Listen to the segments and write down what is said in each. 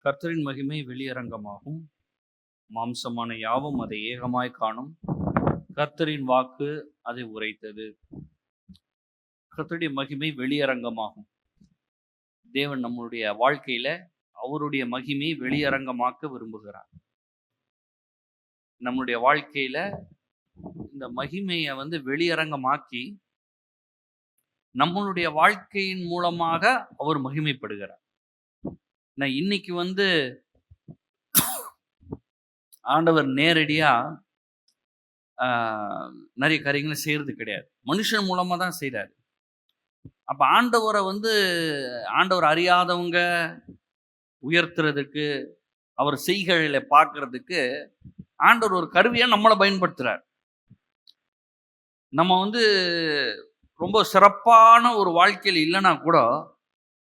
கர்த்தரின் மகிமை வெளியரங்கமாகும். மாம்சமான யாவும் அதை ஏகமாய் காணும். கர்த்தரின் வாக்கு அதை உரைத்தது. கர்த்தருடைய மகிமை வெளியரங்கமாகும். தேவன் நம்முடைய வாழ்க்கையில அவருடைய மகிமையை வெளியரங்கமாக்க விரும்புகிறார். நம்முடைய வாழ்க்கையில இந்த மகிமையை வெளியரங்கமாக்கி நம்மளுடைய வாழ்க்கையின் மூலமாக அவர் மகிமைப்படுகிறார். நான் இன்னைக்கு ஆண்டவர் நேரடியா நிறைய காரியங்களை செய்யறது கிடையாது, மனுஷன் மூலமா தான் செய்யறாரு. அப்ப ஆண்டவரை ஆண்டவர் அறியாதவங்க உயர்த்துறதுக்கு, அவர் செய்கைகளை பார்க்கறதுக்கு ஆண்டவர் ஒரு கருவியா நம்மளை பயன்படுத்துறார். நம்ம ரொம்ப சிறப்பான ஒரு வாழ்க்கையில் இல்லைன்னா கூட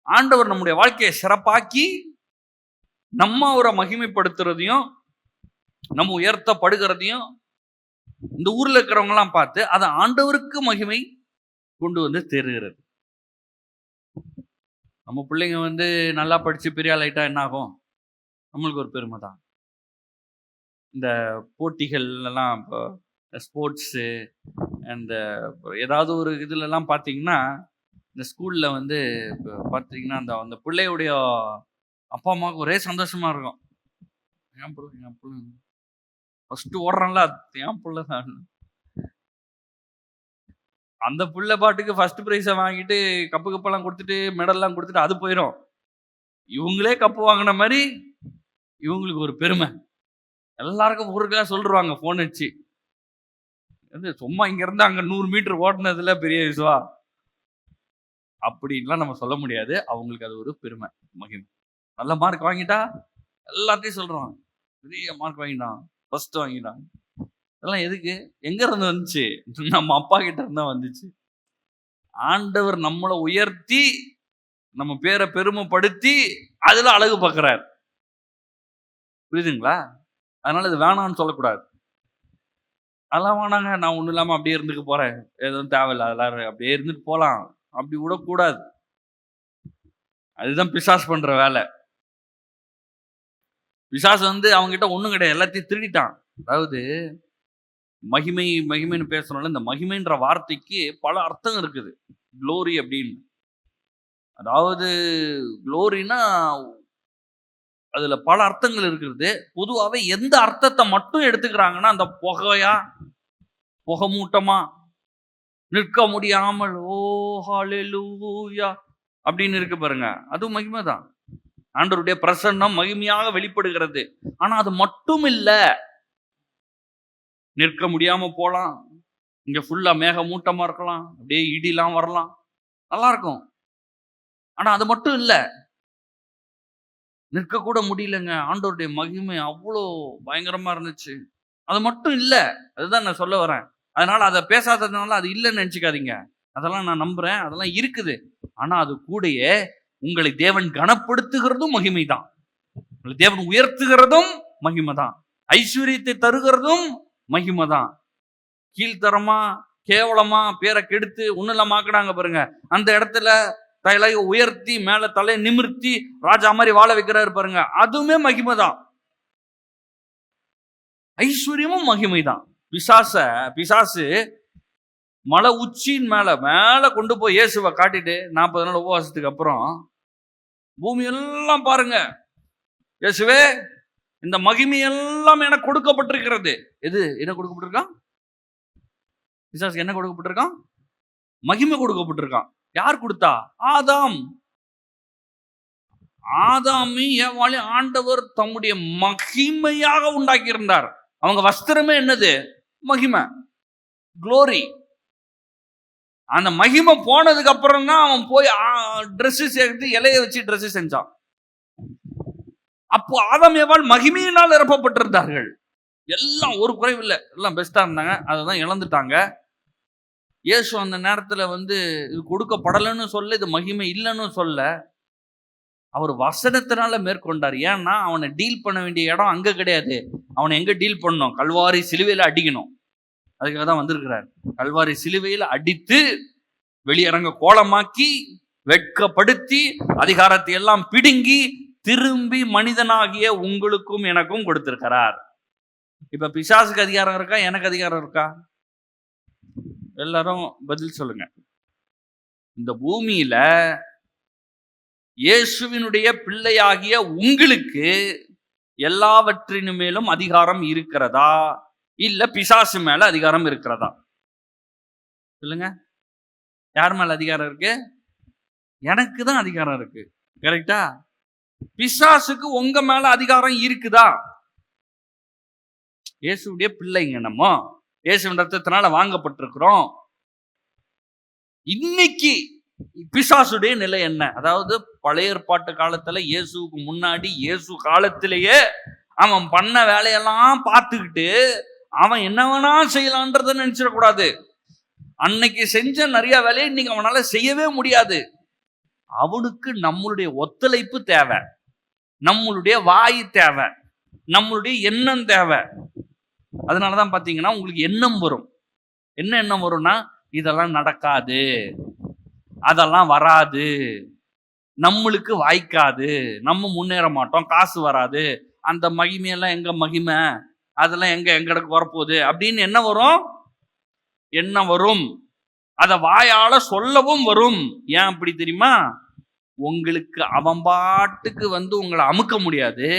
ஆண்டவர் நம்முடைய வாழ்க்கையை சிறப்பாக்கி நம்ம அவரை மகிமைப்படுத்துறதையும் நம்ம உயர்த்தப்படுகிறதையும் இந்த ஊர்ல இருக்கிறவங்க எல்லாம் பார்த்து அதை ஆண்டவருக்கு மகிமை கொண்டு தெரிகிறது. நம்ம பிள்ளைங்க நல்லா படிச்சு பெரிய ஆளாயிட்டா என்ன ஆகும்? நம்மளுக்கு ஒரு பெருமை தான். இந்த போட்டிகள் எல்லாம் இப்போ ஸ்போர்ட்ஸு அந்த ஏதாவது ஒரு இதுலலாம் பார்த்தீங்கன்னா, இந்த ஸ்கூலில் பார்த்தீங்கன்னா அந்த பிள்ளையுடைய அப்பா அம்மாவுக்கு ஒரே சந்தோஷமா இருக்கும். என் பிள்ளை ஃபர்ஸ்ட் ஓடுறான்ல, என் பிள்ளை தான். அந்த பிள்ளை பாட்டுக்கு ஃபர்ஸ்ட் ப்ரைஸை வாங்கிட்டு கப்பெல்லாம் கொடுத்துட்டு மெடல்லாம் கொடுத்துட்டு அது போயிடும். இவங்களே கப்பு வாங்கின மாதிரி இவங்களுக்கு ஒரு பெருமை. எல்லாருக்கும் ஊருக்கெல்லாம் சொல்லிடுவாங்க ஃபோன் வச்சு, சும்மா இங்க இருந்து அங்க 100 மீட்டர் ஓடினதுல பெரிய விஷயம் அப்படின்லாம் நம்ம சொல்ல முடியாது. அவங்களுக்கு அது ஒரு பெருமை, மகிமை. நல்ல மார்க் வாங்கிட்டா எல்லாத்தையும் சொல்றான், பெரிய மார்க் வாங்கிட்டான், ஃபர்ஸ்ட் வாங்கிட்டான். இதெல்லாம் எதுக்கு? எங்க இருந்து வந்துச்சு? நம்ம அப்பா கிட்ட இருந்தா வந்துச்சு. ஆண்டவர் நம்மளை உயர்த்தி நம்ம பேரை பெருமைப்படுத்தி அதுல அழகு பார்க்கிறார். புரியுதுங்களா? அதனால இது வேணாம்னு சொல்லக்கூடாது. அதெல்லாம் வேணாங்க, நான் ஒன்றும் இல்லாமல் அப்படியே இருந்துக்க போறேன், எதுவும் தேவையில்லை, அதெல்லாம் அப்படியே இருந்துட்டு போகலாம், அப்படி விடக்கூடாது. அதுதான் பிசாசு பண்ற வேலை. பிசாசு அவங்க கிட்ட ஒண்ணும் கிடையாது, எல்லாத்தையும் திருடிட்டான். அதாவது மகிமைன்னு பேசணும்ல, இந்த மகிமைன்ற வார்த்தைக்கு பல அர்த்தம் இருக்குது. க்ளோரி அப்படின்னு, அதாவது க்ளோரினா அதுல பல அர்த்தங்கள் இருக்கிறது. பொதுவாகவே எந்த அர்த்தத்தை மட்டும் எடுத்துக்கிறாங்கன்னா, அந்த புகை மூட்டமா நிற்க முடியாமல் ஓ ஹல்லேலூயா அப்படின்னு இருக்கு பாருங்க, அதுவும் மகிமை தான். ஆண்டவருடைய பிரசன்னம் மகிமையாக வெளிப்படுகிறது. ஆனா அது மட்டும் இல்ல, நிற்க முடியாம போலாம், இங்க ஃபுல்லா மேக மூட்டமா இருக்கலாம், அப்படியே இடிலாம் வரலாம், நல்லா இருக்கும். ஆனா அது மட்டும் இல்ல, நிற்க கூட முடியலங்க. ஆண்டவருடைய மகிமை அவ்வளோ பயங்கரமா இருந்துச்சு. அது மட்டும் இல்ல, அதுதான் நான் சொல்ல வரேன். அதனால அதை பேசாததுனால அது இல்லைன்னு நினைச்சுக்காதீங்க. அதெல்லாம் நான் நம்புறேன், அதெல்லாம் இருக்குது. ஆனா அது கூடயே உங்களை தேவன் கனப்படுத்துகிறதும் மகிமை தான், உங்களை தேவன் உயர்த்துகிறதும் மகிமை தான், ஐஸ்வர்யத்தை தருகிறதும் மகிமை தான். கீழ்த்தரமா கேவலமா பேரை கெடுத்து ஒண்ணுலமாக்குறாங்க பாருங்க, அந்த இடத்துல தலையை உயர்த்தி மேல தலையை நிமிர்த்தி ராஜா மாதிரி வாழ வைக்கிறாரு பாருங்க, அதுவுமே மகிமை தான். ஐஸ்வர்யமும் மகிமை தான். பிசாசு மலை உச்சியின் மேல கொண்டு போய் இயேசுவை காட்டிட்டு 40 நாள் உபவாசத்துக்கு அப்புறம் பூமி எல்லாம் பாருங்க, இயேசுவே இந்த மகிமை எல்லாம் எனக்கு கொடுக்கப்பட்டிருக்கிறது. எது என்ன கொடுக்கப்பட்டிருக்கான்? பிசாசுக்கு என்ன கொடுக்கப்பட்டிருக்கான்? மகிமை கொடுக்கப்பட்டிருக்கான். யார் கொடுத்தா? ஆதாமி ஏவாளி ஆண்டவர் தம்முடைய மகிமையாக உண்டாக்கி இருந்தார். அவங்க வஸ்திரமே என்னது? மகிமை, க்ளோரி. அந்த மகிமை போனதுக்கு அப்புறம் தான் அவன் போய் ட்ரெஸ் சேர்த்து இலைய வச்சு ட்ரெஸ் செஞ்சான். அப்போ ஆதாம் ஏவாள் மகிமையினால் நிரப்பப்பட்டிருந்தார்கள். எல்லாம் ஒரு குறைவில்லை, எல்லாம் பெஸ்டா இருந்தாங்க. அதைதான் இழந்துட்டாங்க. இயேசு அந்த நேரத்துல இது கொடுக்கப்படலைன்னு சொல்ல, இது மகிமை இல்லைன்னு சொல்ல, அவர் வசனத்தினால மேற்கொண்டார். ஏன்னா அவனை டீல் பண்ண வேண்டிய இடம் அங்க கிடையாது. அவனை எங்க டீல் பண்ணணும்? கல்வாரி சிலுவையில அடிக்கணும். அதுக்காக தான் வந்திருக்கிறார். கல்வாரி சிலுவையில அடித்து வெளியரங்க கோலமாக்கி வெட்கப்படுத்தி அதிகாரத்தை எல்லாம் பிடுங்கி திரும்பி மனிதனாகிய உங்களுக்கும் எனக்கும் கொடுத்திருக்கிறார். இப்ப பிசாசுக்கு அதிகாரம் இருக்கா, எனக்கு அதிகாரம் இருக்கா? எல்லாரும் பதில் சொல்லுங்க. இந்த பூமியில இயேசுவினுடைய பிள்ளையாகிய உங்களுக்கு எல்லாவற்றின் மேலும் அதிகாரம் இருக்கிறதா, இல்ல பிசாசு மேல அதிகாரம் இருக்கிறதா? சொல்லுங்க. யார் மேல அதிகாரம் இருக்கு? எனக்கு தான் அதிகாரம் இருக்கு. கரெக்டா? பிசாசுக்கு உங்க மேல அதிகாரம் இருக்குதா? இயேசுடைய பிள்ளைங்க, நம்ம இயேசுவின் ரத்தத்தினால வாங்கப்பட்டிருக்கிறோம். இன்னைக்கு பிசாசுடைய நிலை என்ன? அதாவது பழைய ஏற்பாட்டு காலத்துல இயேசுக்கு முன்னாடி, இயேசு காலத்திலேயே அவன் பண்ண வேலையெல்லாம் பார்த்துக்கிட்டு அவன் என்ன வேணா செய்யலான்றத நினைச்சிடக்கூடாது. அன்னைக்கு செஞ்ச நிறைய வேலையை இன்னைக்கு அவனால செய்யவே முடியாது. அவனுக்கு நம்மளுடைய ஒத்துழைப்பு தேவை, நம்மளுடைய வாய் தேவை, நம்மளுடைய எண்ணம் தேவை. அதனாலதான் பாத்தீங்கன்னா உங்களுக்கு எண்ணம் வரும். என்ன எண்ணம் வரும்னா, இதெல்லாம் நடக்காது, அதெல்லாம் வராது, நம்மளுக்கு வாய்க்காது, நம்ம முன்னேற மாட்டோம், காசு வராது, அந்த மகிமையெல்லாம் எங்க மகிமை, அதெல்லாம் எங்களுக்கு வரப்போகுது அப்படின்னு என்ன வரும்? என்ன வரும். அத வாயால சொல்லவும் வரும். ஏன் அப்படி தெரியுமா? உங்களுக்கு அவன் பாட்டுக்கு உங்களை அமுக்க முடியாது.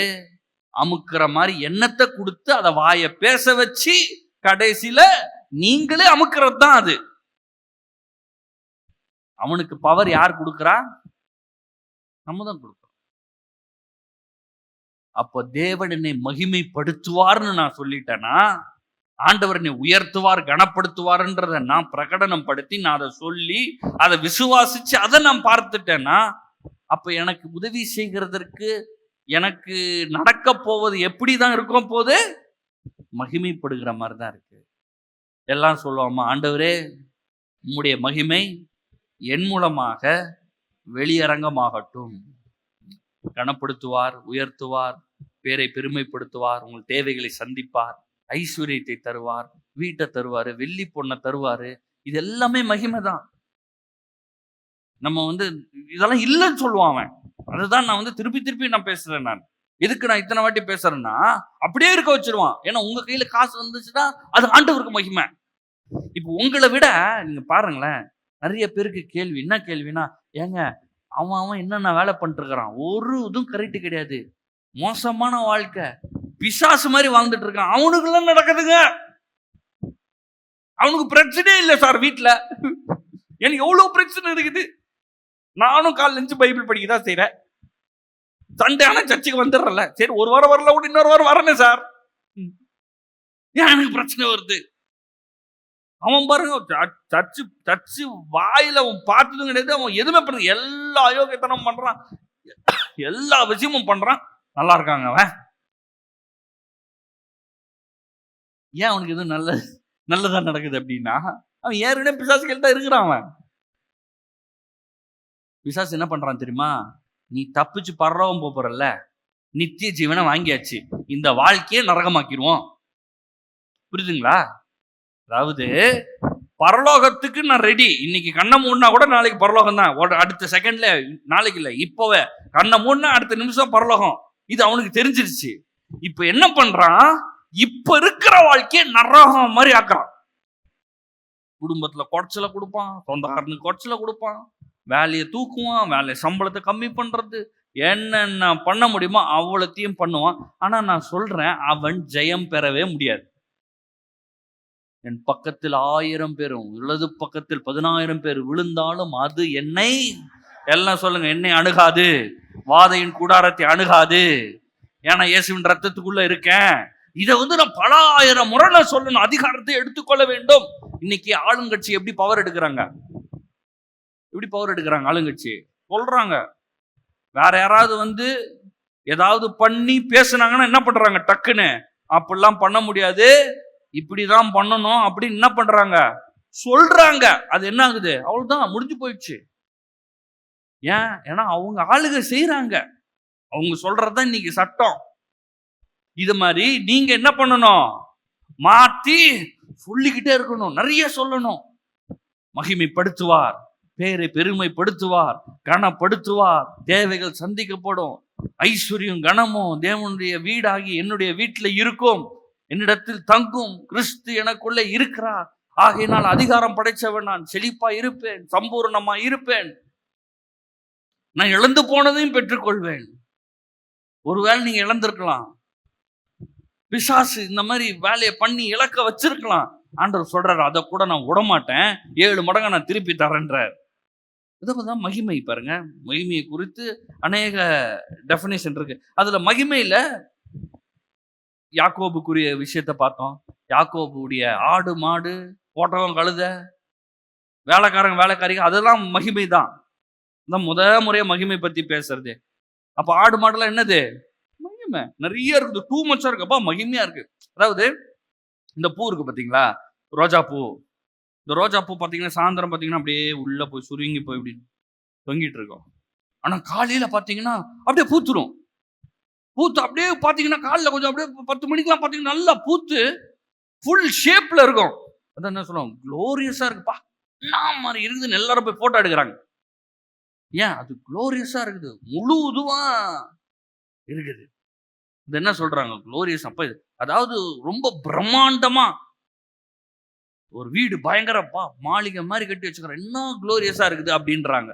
அமுக்கிற மாதிரி எண்ணத்தை கொடுத்து அதை வாயை பேச வச்சு கடைசியில நீங்களே அமுக்கிறது தான் அது. அவனுக்கு பவர் யார் கொடுக்கிறா? நம்ம தான் கொடுக்கிறோம். அப்ப தேவன் என்னை மகிமைப்படுத்துவார்னு நான் சொல்லிட்டேன்னா, ஆண்டவர் என்னை உயர்த்துவார், கனப்படுத்துவார்ன்றத நான் பிரகடனம் படுத்தி, நான் அதை சொல்லி, அதை விசுவாசிச்சு அதை நான் பார்த்துட்டேன்னா, அப்ப எனக்கு உதவி செய்கிறதற்கு எனக்கு நடக்க போவது எப்படிதான் இருக்கும்? போது மகிமைப்படுகிற மாதிரி தான் இருக்கு. எல்லாம் சொல்லுவாமா, ஆண்டவரே உம்முடைய மகிமை என் மூலமாக வெளியரங்கமாகட்டும். கனப்படுத்துவார், உயர்த்துவார், பேரை பெருமைப்படுத்துவார், உங்கள் தேவைகளை சந்திப்பார், ஐஸ்வர்யத்தை தருவார், வீட்டை தருவாரு, வெள்ளி பொண்ணை தருவாரு. இது எல்லாமே மகிமை தான். நம்ம இதெல்லாம் இல்லைன்னு சொல்லுவான். அதுதான் நான் திருப்பி திருப்பி நான் பேசுறேன். நான் எதுக்கு நான் இத்தனை வாட்டி பேசுறேன்னா, அப்படியே இருக்க வச்சிருவான். ஏன்னா உங்க கையில காசு வந்துச்சுன்னா அது ஆண்டவருக்கு மகிமை. இப்போ உங்களை விட நீங்க பாருங்களேன், நிறைய பேருக்கு கேள்வி என்ன கேள்வினா, ஏங்க அவன் என்னென்ன வேலை பண்ணிட்டு இருக்கிறான், ஒரு இதுவும் கரெக்ட் கிடையாது, மோசமான வாழ்க்கை, பிசாசு மாதிரி வாழ்ந்துட்டு இருக்கான், அவனுக்கு எல்லாம் நடக்குதுங்க, அவனுக்கு பிரச்சனையே இல்லை சார் வீட்டுல, எனக்கு எவ்வளவு பிரச்சனை இருக்குது, நானும் கால் நெஞ்சு பைபிள் படிக்கதான் செய்யறேன், சண்டே ஆனா சர்ச்சுக்கு வந்துடுறல, சரி ஒரு வாரம் வரல கூட இன்னொரு வாரம் வரனே சார், ஏன் எனக்கு பிரச்சனை வருது? அவன் பாருங்க சர்ச்சு வாயில அவன் பார்த்ததும் கிடையாது, அவன் எதுவுமே பண்ண, எல்லா அயோக்கியத்தனம் பண்றான், எல்லா விஷயமும் பண்றான், நல்லா இருக்காங்க அவன். ஏன் அவனுக்கு எதுவும் நல்லதா நடக்குது அப்படின்னா, அவன் ஏற்கனவே பிசாசுகள் தான் இருக்கிறான். அவன் பிசாசு என்ன பண்றான் தெரியுமா? நீ தப்பிச்சு பரலோகம் போறல்ல, நித்திய ஜீவனை வாங்கியாச்சு, இந்த வாழ்க்கையை நரகமாக்கிடுவோம். புரியுதுங்களா? அதாவது பரலோகத்துக்கு நான் ரெடி, இன்னைக்கு கண்ணை மூடினா கூட நாளைக்கு பரலோகம் தான், அடுத்த செகண்ட்ல, நாளைக்கு இல்ல இப்பவே கண்ணை மூடினா அடுத்த நிமிஷம் பரலோகம், இது அவனுக்கு தெரிஞ்சிருச்சு. இப்ப என்ன பண்றான்? இப்ப இருக்கிற வாழ்க்கையை நரகம் மாதிரி ஆக்குறான். குடும்பத்துல குறைச்சல கொடுப்பான், சொந்தக்காரனுக்கு குறைச்சல கொடுப்பான், வேலையை தூக்குவான், வேலையை சம்பளத்தை கம்மி பண்றது, என்னென்ன பண்ண முடியுமோ அவ்வளோத்தையும் பண்ணுவான். ஆனா நான் சொல்றேன், அவன் ஜெயம் பெறவே முடியாது. என் பக்கத்தில் 1000 பேரும் இடது பக்கத்தில் 10,000 பேர் விழுந்தாலும் அது என்னை, எல்லாம் சொல்லுங்க, என்னை அணுகாது, வாதையின் கூடாரத்தை அணுகாது. ஏன்னா இயேசுவின் ரத்தத்துக்குள்ள இருக்கேன். இதை நான் பல 1000 முறை நான் சொல்லணும், அதிகாரத்தை எடுத்துக்கொள்ள வேண்டும். இன்னைக்கு ஆளுங்கட்சி எப்படி பவர் எடுக்கிறாங்க? எப்படி பவர் எடுக்கிறாங்க? ஆளுங்கட்சி சொல்றாங்க, வேற யாராவது ஏதாவது பண்ணி பேசுனாங்கன்னா என்ன பண்றாங்க? டக்குன்னு அப்படிலாம் பண்ண முடியாது, இப்படிதான் பண்ணணும் அப்படின்னு என்ன பண்றாங்க? சொல்றாங்க. அது என்ன ஆகுது? அவ்வளவுதான், முடிஞ்சு போயிடுச்சு. ஏன்? ஏன்னா அவங்க ஆளுக செய்யறாங்க, அவங்க சொல்றதுதான் இன்னைக்கு சட்டம். இது மாதிரி நீங்க என்ன பண்ணணும்? மாத்தி சொல்லிக்கிட்டே இருக்கணும், நிறைய சொல்லணும். மகிமைப்படுத்துவார், பேரை பெருமைப்படுத்துவார், கனப்படுத்துவார். தேவைகள் சந்திக்கப்படும். ஐஸ்வர்யம் கனமும் தேவனுடைய வீடாகி என்னுடைய வீட்டில் இருக்கும், என்னிடத்தில் தங்கும். கிறிஸ்து எனக்குள்ளே இருக்கிறார். ஆகையினால் அதிகாரம் படைச்சவன் நான், செழிப்பா இருப்பேன், சம்பூர்ணமா இருப்பேன். நான் இழந்து போனதையும் பெற்றுக்கொள்வேன். ஒருவேளை நீங்க இழந்திருக்கலாம், பிசாசு இந்த மாதிரி வேலையை பண்ணி இழக்க வச்சிருக்கலாம். ஆண்டவர் சொல்றாரு, அதை கூட நான் விடமாட்டேன், 7 மடங்கா நான் திருப்பி தரேன்றார். இதுதான் மகிமை. பாருங்க, மகிமையை குறித்து அநேக டெஃபினேஷன் இருக்கு. அதுல மகிமையில யாக்கோபுக்குரிய விஷயத்த பார்த்தோம். யாக்கோபுடைய ஆடு மாடு ஒட்டகம் கழுத வேலைக்காரங்க வேலைக்காரிங்க அதெல்லாம் மகிமை தான். முறைய மகிமை பத்தி பேசுறது. அப்ப ஆடு மாடுலாம் என்னது? மகிமை நிறைய இருக்குது, டூ மச்சா இருக்கு. அப்பா மகிமையா இருக்கு. அதாவது இந்த பூ இருக்கு பாத்தீங்களா, ரோஜா பூ. இந்த ரோஜா பூ பாத்தீங்கன்னா சாயந்தரம் பாத்தீங்கன்னா அப்படியே உள்ள போய் சுருங்கி போய் இப்படி தொங்கிட்டு இருக்கோம். ஆனா காலையில பாத்தீங்கன்னா அப்படியே பூத்துரும். பூத்து அப்படியே பாத்தீங்கன்னா காலைல கொஞ்சம் அப்படியே 10 மணிக்கெல்லாம் பாத்தீங்கன்னா நல்லா பூத்து ஃபுல் ஷேப்ல இருக்கும். அதான் என்ன சொல்லுவோம், குளோரியஸா இருக்குப்பா, என்ன மாதிரி இருக்குதுன்னு எல்லாரும் போய் போட்டோ எடுக்கிறாங்க. ஏன்? அது குளோரியஸா இருக்குது, முழு இதுவா இருக்குது. இது என்ன சொல்றாங்க, குளோரியஸ். அப்ப அதாவது ரொம்ப பிரம்மாண்டமா ஒரு வீடு பயங்கரப்பா மாளிகை மாதிரி கட்டி வச்சுக்கிறேன், என்ன குளோரியஸா இருக்குது அப்படின்றாங்க.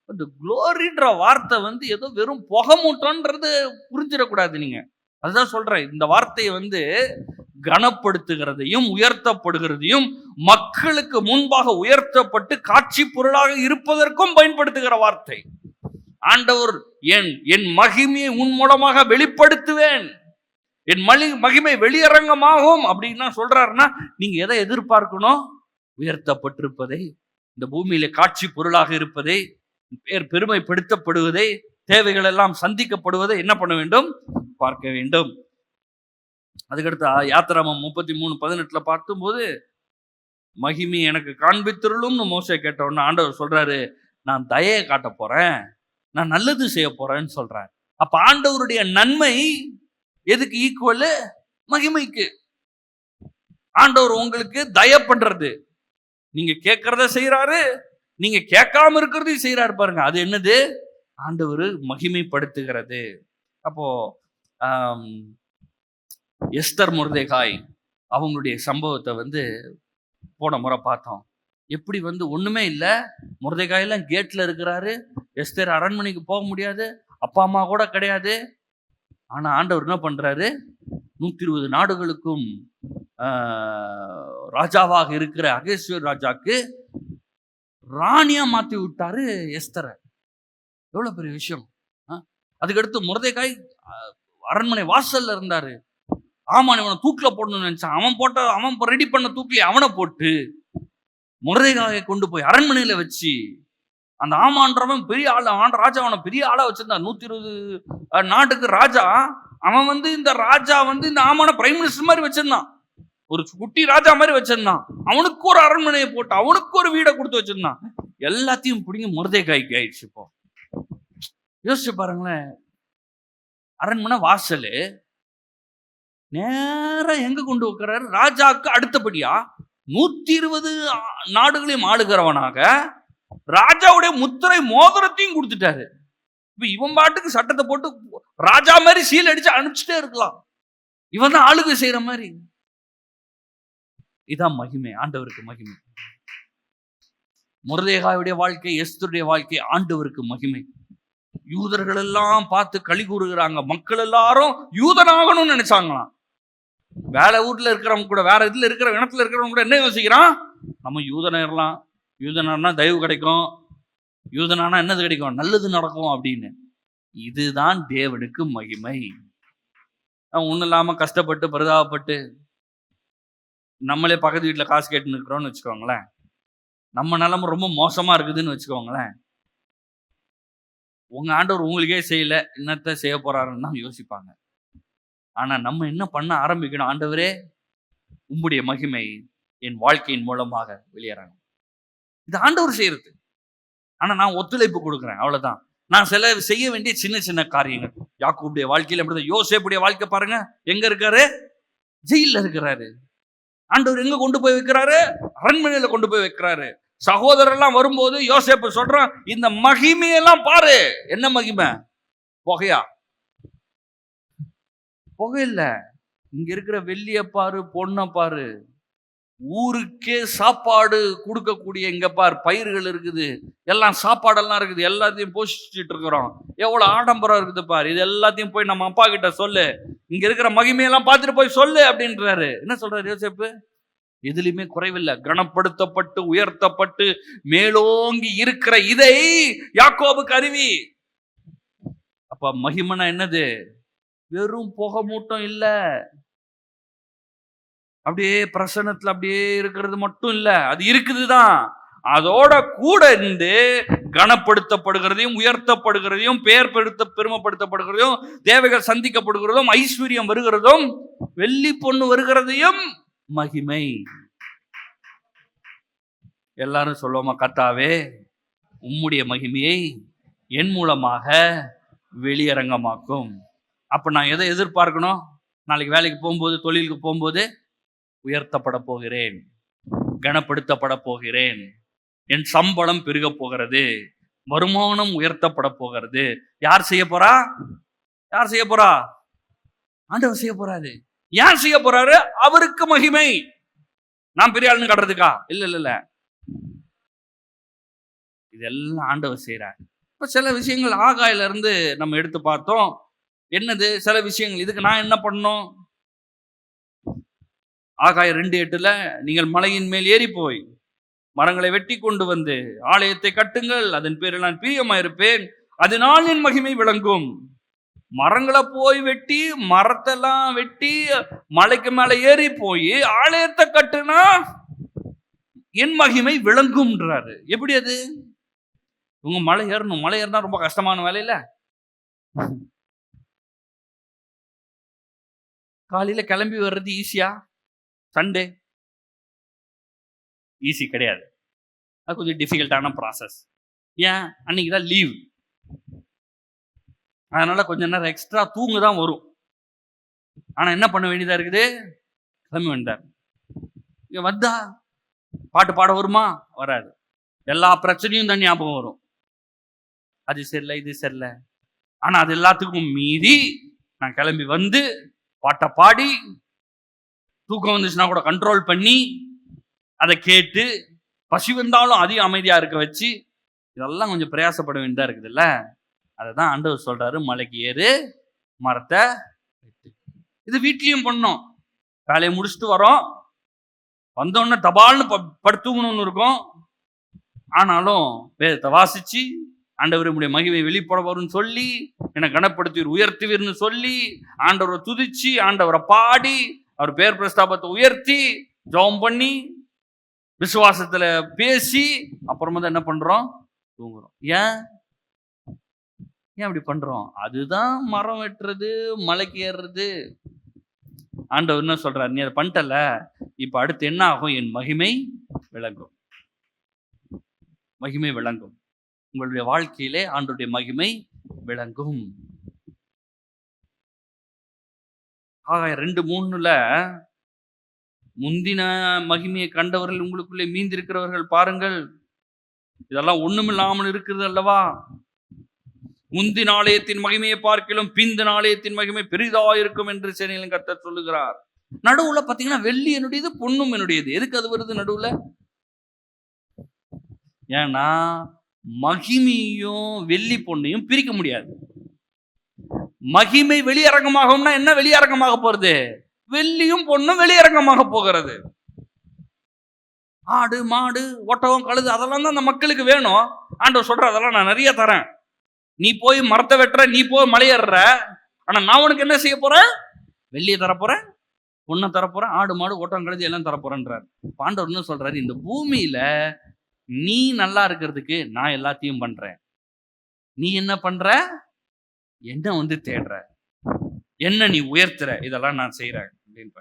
இந்த குளோரின்ற வார்த்தை ஏதோ வெறும் புகை மூட்டம்ன்றது புரிஞ்சிடக்கூடாது. நீங்க அதுதான் சொல்றேன், இந்த வார்த்தையை கனப்படுத்துகிறதையும் உயர்த்தப்படுகிறதையும் மக்களுக்கு முன்பாக உயர்த்தப்பட்டு காட்சி பொருளாக இருப்பதற்கும் பயன்படுத்துகிற வார்த்தை. ஆண்டவர் என் மகிமையை உன் மூலமாக வெளிப்படுத்துவேன், என் மகிமை வெளியரங்கமாகும் அப்படின்னா சொல்றாருன்னா, நீங்க எதை எதிர்பார்க்கணும்? உயர்த்தப்பட்டிருப்பதை, இந்த பூமியில காட்சி பொருளாக இருப்பதை, பேர் பெருமைப்படுத்தப்படுவதை, தேவைகள் எல்லாம் சந்திக்கப்படுவதை என்ன பண்ண வேண்டும்? பார்க்க வேண்டும். அதுக்கடுத்து யாத்திராமம் 33:18 பார்க்கும்போது, மகிமை எனக்கு காண்பித்திருளும்னு மோசே கேட்டவுடனே ஆண்டவர் சொல்றாரு, நான் தயையை காட்ட போறேன், நான் நல்லது செய்ய போறேன்னு சொல்றேன். அப்ப ஆண்டவருடைய நன்மை எதுக்கு ஈக்குவல்? மகிமைக்கு. ஆண்டவர் உங்களுக்கு தய பண்றது, நீங்க கேட்கறத செய்யறாரு, நீங்க கேட்காம இருக்கிறதையும் செய்யறாரு. பாருங்க, அது என்னது? ஆண்டவர் மகிமைப்படுத்துகிறது. அப்போ எஸ்தர் மொர்தெகாய் அவங்களுடைய சம்பவத்தை போன முறை பார்த்தோம். எப்படி ஒண்ணுமே இல்லை, மொர்தெகாய் எல்லாம் கேட்ல இருக்கிறாரு, எஸ்தர் அரண்மனைக்கு போக முடியாது, அப்பா அம்மா கூட கிடையாது. ஆனா ஆண்டவர் என்ன பண்றாரு? 120 நாடுகளுக்கும் ராஜாவாக இருக்கிற அகேஸ்வர் ராஜாக்கு ராணியா மாத்தி விட்டாரு எஸ்தரை. எவ்வளவு பெரிய விஷயம். அதுக்கடுத்து மொர்தெகாய் அரண்மனை வாசல்ல இருந்தாரு. ஆமான், இவனை தூக்கில போடணும்னு நினைச்சான். அவன் ரெடி பண்ண தூக்கில அவனை போட்டு மொர்தெகாயை கொண்டு போய் அரண்மனையில வச்சு, அந்த ஆமான்றவன் பெரிய ஆள், ராஜா அவனை பெரிய ஆளா வச்சிருந்தான். 120 நாட்டுக்கு ராஜா. அவன் இந்த ராஜா இந்த ஆமான பிரைம் மினிஸ்டர் மாதிரி வச்சிருந்தான், ஒரு குட்டி ராஜா மாதிரி வச்சிருந்தான். அவனுக்கு ஒரு அரண்மனையை போட்டு அவனுக்கு ஒரு வீடை கொடுத்து வச்சிருந்தான். எல்லாத்தையும் பிடிங்க மொர்தெகாய்க்கு ஆயிடுச்சு. இப்போ யோசிச்சு பாருங்களேன், அரண்மனை வாசலு நேரா எங்க கொண்டு வைக்கிறாரு? ராஜாவுக்கு அடுத்தபடியா 120 நாடுகளையும் ஆளுகிறவனாக ராஜாவுடைய முத்திரை மோதிரத்தையும் கொடுத்துட்டாரு. இப்ப இவன் பாட்டுக்கு சட்டத்தை போட்டு ராஜா மாதிரி சீல் அடிச்சு அனுப்பிச்சுட்டே இருக்கலாம். இவன் தான் ஆளுகை செய்யற மாதிரி. இதான் மகிமை, ஆண்டவருக்கு மகிமை. மொர்தெகாயுடைய வாழ்க்கை, எஸ்தருடைய வாழ்க்கை ஆண்டவருக்கு மகிமை. யூதர்கள் எல்லாம் பார்த்து களி கூறுகிறாங்க. மக்கள் எல்லாரும் யூதனாகணும்னு நினைச்சாங்களாம். வேலை ஊர்ல இருக்கிறவங்க கூட, வேற இதுல இருக்கிற இனத்துல இருக்கிறவங்க கூட என்ன யோசிக்கிறான்? நம்ம யூதனர்லாம், யூதனா தயவு கிடைக்கும், யூதனானா என்னது கிடைக்கும்? நல்லது நடக்கும் அப்படின்னு. இதுதான் தேவனுக்கு மகிமை. ஒன்றும் இல்லாம கஷ்டப்பட்டு பரிதாபப்பட்டு நம்மளே பக்கத்து வீட்டுல காசு கேட்டு நிற்கிறோம்னு வச்சுக்கோங்களேன், நம்ம நிலைமை ரொம்ப மோசமா இருக்குதுன்னு வச்சுக்கோங்களேன், உங்க ஆண்டவர் உங்களுக்கே செய்யல, என்னத்த செய்ய போறாருன்னு தான் யோசிப்பாங்க. ஆனா நம்ம என்ன பண்ண ஆரம்பிக்கணும்? ஆண்டவரே, உம்முடைய மகிமை என் வாழ்க்கையின் மூலமாக வெளியேறணும். இது ஆண்டவர் செய்யறது. ஆனா நான் ஒத்துழைப்பு கொடுக்குறேன், அவ்வளவுதான். நான் செய்ய வேண்டிய சின்ன சின்ன காரியங்கள். யாக்கோபுடைய வாழ்க்கையில அப்படிதான். யோசேப்புடைய வாழ்க்கை பாருங்க, எங்க இருக்காரு? ஜெயில இருக்கிறாரு. ஆண்டவர் எங்க கொண்டு போய் வைக்கிறாரு? அரண்மனையில கொண்டு போய் வைக்கிறாரு. சகோதரர்லாம் வரும்போது யோசேப்பு சொல்றான், இந்த மகிமையெல்லாம் பாரு. என்ன மகிமை? புகையா? புகை இல்ல. இங்க இருக்கிற வெள்ளிய பாரு, பொண்ண பாரு. ஊருக்கே சாப்பாடு கொடுக்கக்கூடிய இங்க பார் பயிர்கள் இருக்குது, எல்லாம் சாப்பாடெல்லாம் இருக்குது, எல்லாத்தையும் போஷிச்சுட்டு இருக்கிறோம். எவ்வளவு ஆடம்பரம் இருக்குது பாரு. இது எல்லாத்தையும் போய் நம்ம அப்பா கிட்ட சொல்லு, இங்க இருக்கிற மகிமையெல்லாம் பார்த்துட்டு போய் சொல்லு அப்படின்றாரு. என்ன சொல்றாரு யோசேப்பு? எதுலையுமே குறைவில்லை. கனப்படுத்தப்பட்டு உயர்த்தப்பட்டு மேலோங்கி இருக்கிற இதை யாக்கோபுக்கு அறிவி. அப்ப மகிமனா என்னது? வெறும் புகை மூட்டம் இல்ல, அப்படியே பிரசன்னத்துல அப்படியே இருக்கிறது மட்டும் இல்ல. அது இருக்குதுதான், அதோட கூட இருந்து கனப்படுத்தப்படுகிறதையும் உயர்த்தப்படுகிறதையும் பெருமைப்படுத்தப்படுகிறதையும் தேவைகள் சந்திக்கப்படுகிறதும் ஐஸ்வர்யம் வருகிறதும் வெள்ளி பொண்ணு வருகிறதையும் மகிமை. எல்லாரும் சொல்லுவோமா, கர்த்தாவே உம்முடைய மகிமையை என் மூலமாக வெளியரங்கமாக்கும். அப்ப நான் எதை எதிர்பார்க்கணும்? நாளைக்கு வேலைக்கு போகும்போது, தொழிலுக்கு போகும்போது, உயர்த்தப்பட போகிறேன், கனப்படுத்தப்பட போகிறேன், என் சம்பளம் பெருக போகிறது, வருமானம் உயர்த்தப்பட போகிறது. யார் செய்ய போறா? யார் செய்ய போறா? ஆண்டவர் செய்ய போறாரு. யார் செய்ய போறாரு? அவருக்கு மகிமை. நான் பெரிய ஆளுன்னு காட்டுறதுக்கா? இல்ல இல்ல இல்ல, இதெல்லாம் ஆண்டவர் செய்யறார். இப்ப சில விஷயங்கள் ஆகாயில இருந்து நம்ம எடுத்து பார்த்தோம். என்னது சில விஷயங்கள்? இதுக்கு நான் என்ன பண்ணணும்? ஆகாய 2:8 நீங்கள் மலையின் மேல் ஏறி போய் மரங்களை வெட்டி கொண்டு வந்து ஆலயத்தை கட்டுங்கள், அதன் பேரில் நான் பிரியமாயிருப்பேன், அதனால் என் மகிமை விளங்கும். மரங்களை போய் வெட்டி, மரத்தெல்லாம் வெட்டி மலைக்கு மேல ஏறி போய் ஆலயத்தை கட்டுனா என் மகிமை விளங்கும்ன்றாரு. எப்படி அது? உங்க மலை ஏறணும். மலை ஏறினா ரொம்ப கஷ்டமான வேலை இல்ல. காலையில கிளம்பி வர்றது ஈஸியா? சண்டே ஈஸி கிடையாது. அது கொஞ்சம் டிஃபிகல்ட்டான ப்ராசஸ். ஏன்? அன்னைக்கு தான் லீவ். அதனால கொஞ்சம் நேரம் எக்ஸ்ட்ரா தூங்க தான் வரும். ஆனா என்ன பண்ண வேண்டியதா இருக்குது? கிளம்ப வேண்டார். இங்க வந்தா பாட்டு பாட வருமா? வராது. எல்லா பிரச்சனையும் தான் ஞாபகம் வரும். அது சரியில்லை, இது சரியில்லை. ஆனா அது எல்லாத்துக்கும் மீறி நான் கிளம்பி வந்து பாட்டை பாடி, தூக்கம் வந்துச்சுன்னா கூட கண்ட்ரோல் பண்ணி அதை கேட்டு, பசி வந்தாலும் அதையும் அமைதியா இருக்க வச்சு, இதெல்லாம் கொஞ்சம் பிரயாசப்பட வேண்டியதா இருக்குதுல்ல. அதுதான் ஆண்டவர் சொல்றாரு, மலைக்கு ஏறு, மரத்தை வெட்டு. இது வீட்லயும் பண்ணோம். வேலையை முடிச்சுட்டு வரோம், வந்தோடனே தபால்னு படுத்துங்கணும்னு இருக்கும். ஆனாலும் வேதத்தை வாசிச்சு, ஆண்டவர் உடைய மகிமை வெளிப்பட வரும்னு சொல்லி, என்னை கனப்படுத்தி உயர்த்துவீர்னு சொல்லி, ஆண்டவரை துதிச்சு, ஆண்டவரை பாடி, அவர் பேர் பிரஸ்தாபத்தை உயர்த்தி, ஜெபம் பண்ணி, விசுவாசத்துல பேசி, அப்புறமா தான் என்ன பண்றோம்? தூங்குறோம். ஏன் அப்படி பண்றோம்? அதுதான் மரம் வெட்டுறது, மலைக்கு ஏறுறது. ஆண்டவர் என்ன சொல்றாரு? நீ அதை பண்ணிட்டல, இப்ப அடுத்து என்ன ஆகும்? என் மகிமை விளங்கும். மகிமை விளங்கும். உங்களுடைய வாழ்க்கையிலே ஆண்டவருடைய மகிமை விளங்கும். ஆகாய 2:3 முந்தின மகிமையை கண்டவர்கள் உங்களுக்குள்ளே மீந்திருக்கிறவர்கள் பாருங்கள், இதெல்லாம் ஒண்ணுமில்லாமல் இருக்கிறது அல்லவா? முந்தின ஆலயத்தின் மகிமையை பார்க்கிலும் பிந்தின ஆலயத்தின் மகிமை பெரிதா இருக்கும் என்று சேனையின் கர்த்தர் சொல்லுகிறார். நடுவுல பாத்தீங்கன்னா வெள்ளி என்னுடையது, பொண்ணும் என்னுடையது. எதுக்கு அது வருது நடுவுல? ஏன்னா மகிமையும் வெள்ளி பொண்ணையும் பிரிக்க முடியாது. மகிமை வெளியரங்கமாகும்னா என்ன வெளியரங்கமாக போறது? வெள்ளியும் பொண்ணும் வெளியரங்கமாக போகிறது. ஆடு, மாடு, ஒட்டகம், கழுது அதெல்லாம் தான் அந்த மக்களுக்கு வேணும். ஆண்டவர் சொல்ற, அதெல்லாம் நான் நிறைய தரேன். நீ போய் மரத்தை வெட்டுற, நீ போய் மலையேற, ஆனா நான் உனக்கு என்ன செய்ய போறேன்? வெள்ளியை தரப்போறேன், பொண்ணை தரப்போறேன், ஆடு, மாடு, ஒட்டகம், கழுது எல்லாம் தரப்போறேன்றார். ஆண்டவர் என்ன சொல்றாரு? இந்த பூமியில நீ நல்லா இருக்கிறதுக்கு நான் எல்லாத்தையும் பண்றேன். நீ என்ன பண்ற? என்ன தேடுற, என்ன நீ உயர்த்துற, இதெல்லாம் நான் செய்யறேன் அப்படின்ற.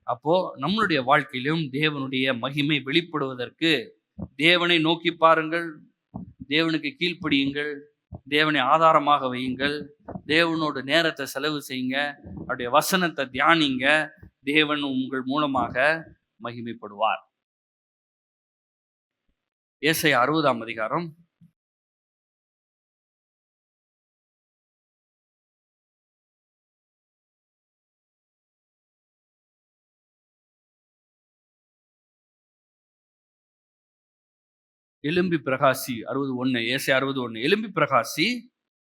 அப்போ நம்மளுடைய வாழ்க்கையிலும் தேவனுடைய மகிமை வெளிப்படுவதற்கு தேவனை நோக்கி பாருங்கள், தேவனுக்கு கீழ்ப்படியுங்கள், தேவனை ஆதாரமாக வையுங்கள், தேவனோட நேரத்தை செலவு செய்யுங்க, அவருடைய வசனத்தை தியானிங்க. தேவன் உங்கள் மூலமாக மகிமைப்படுவார். ஏசாயா 60ஆம் அதிகாரம். எழும்பி பிரகாசி 61. ஏசாயா 61. எழும்பி பிரகாசி,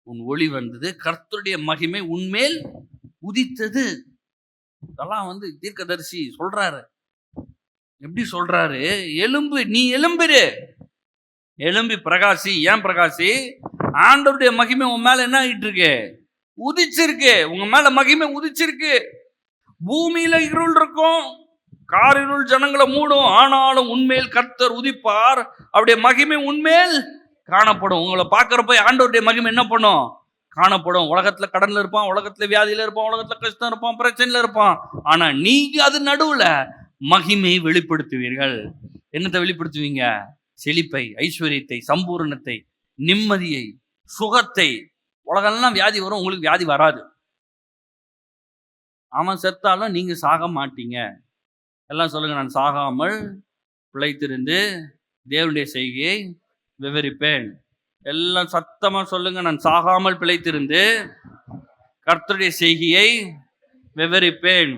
உன் ஒளி வந்தது, கர்த்தருடைய மகிமை உன்மேல் உதித்தது. இதெல்லாம் தீர்க்கதரிசி சொல்றாரு. எப்படி சொல்றாரு? எலும்பு, நீ எலும்பிரு, எழும்பி பிரகாசி. ஏன் பிரகாசி? ஆண்டவருடைய மகிமை உன் மேல என்ன ஆகிட்டு இருக்கு? உதிச்சிருக்கு. உங்க மேல மகிமை உதிச்சிருக்கு. பூமியில இருள் இருக்கும், காரிருள் ஜனங்களை மூடும். ஆனாலும் உண்மையில் கர்த்தர் உதிப்பார், அவருடைய மகிமை உண்மையில் காணப்படும். உங்களை பார்க்கறப்ப ஆண்டவருடைய மகிமை என்ன பண்ணும்? காணப்படும். உலகத்துல கடன்ல இருப்பான், உலகத்துல வியாதியில இருப்பான், உலகத்துல கஷ்டம் இருப்பான், பிரச்சனையில இருப்பான். ஆனா நீங்க அது நடுவுல மகிமையை வெளிப்படுத்துவீர்கள். என்னத்தை வெளிப்படுத்துவீங்க? செழிப்பை, ஐஸ்வர்யத்தை, சம்பூரணத்தை, நிம்மதியை, சுகத்தை. உலகெல்லாம் வியாதி வரும், உங்களுக்கு வியாதி வராது. அவன் செத்தாலும் நீங்க சாக மாட்டீங்க. எல்லாம் சொல்லுங்க, நான் சாகாமல் பிழைத்திருந்து தேவனுடைய செய்கையை விவரிப்பேன். எல்லாம் சத்தமா சொல்லுங்க, நான் சாகாமல் பிழைத்திருந்து கர்த்தருடைய செய்கையை விவரிப்பேன்.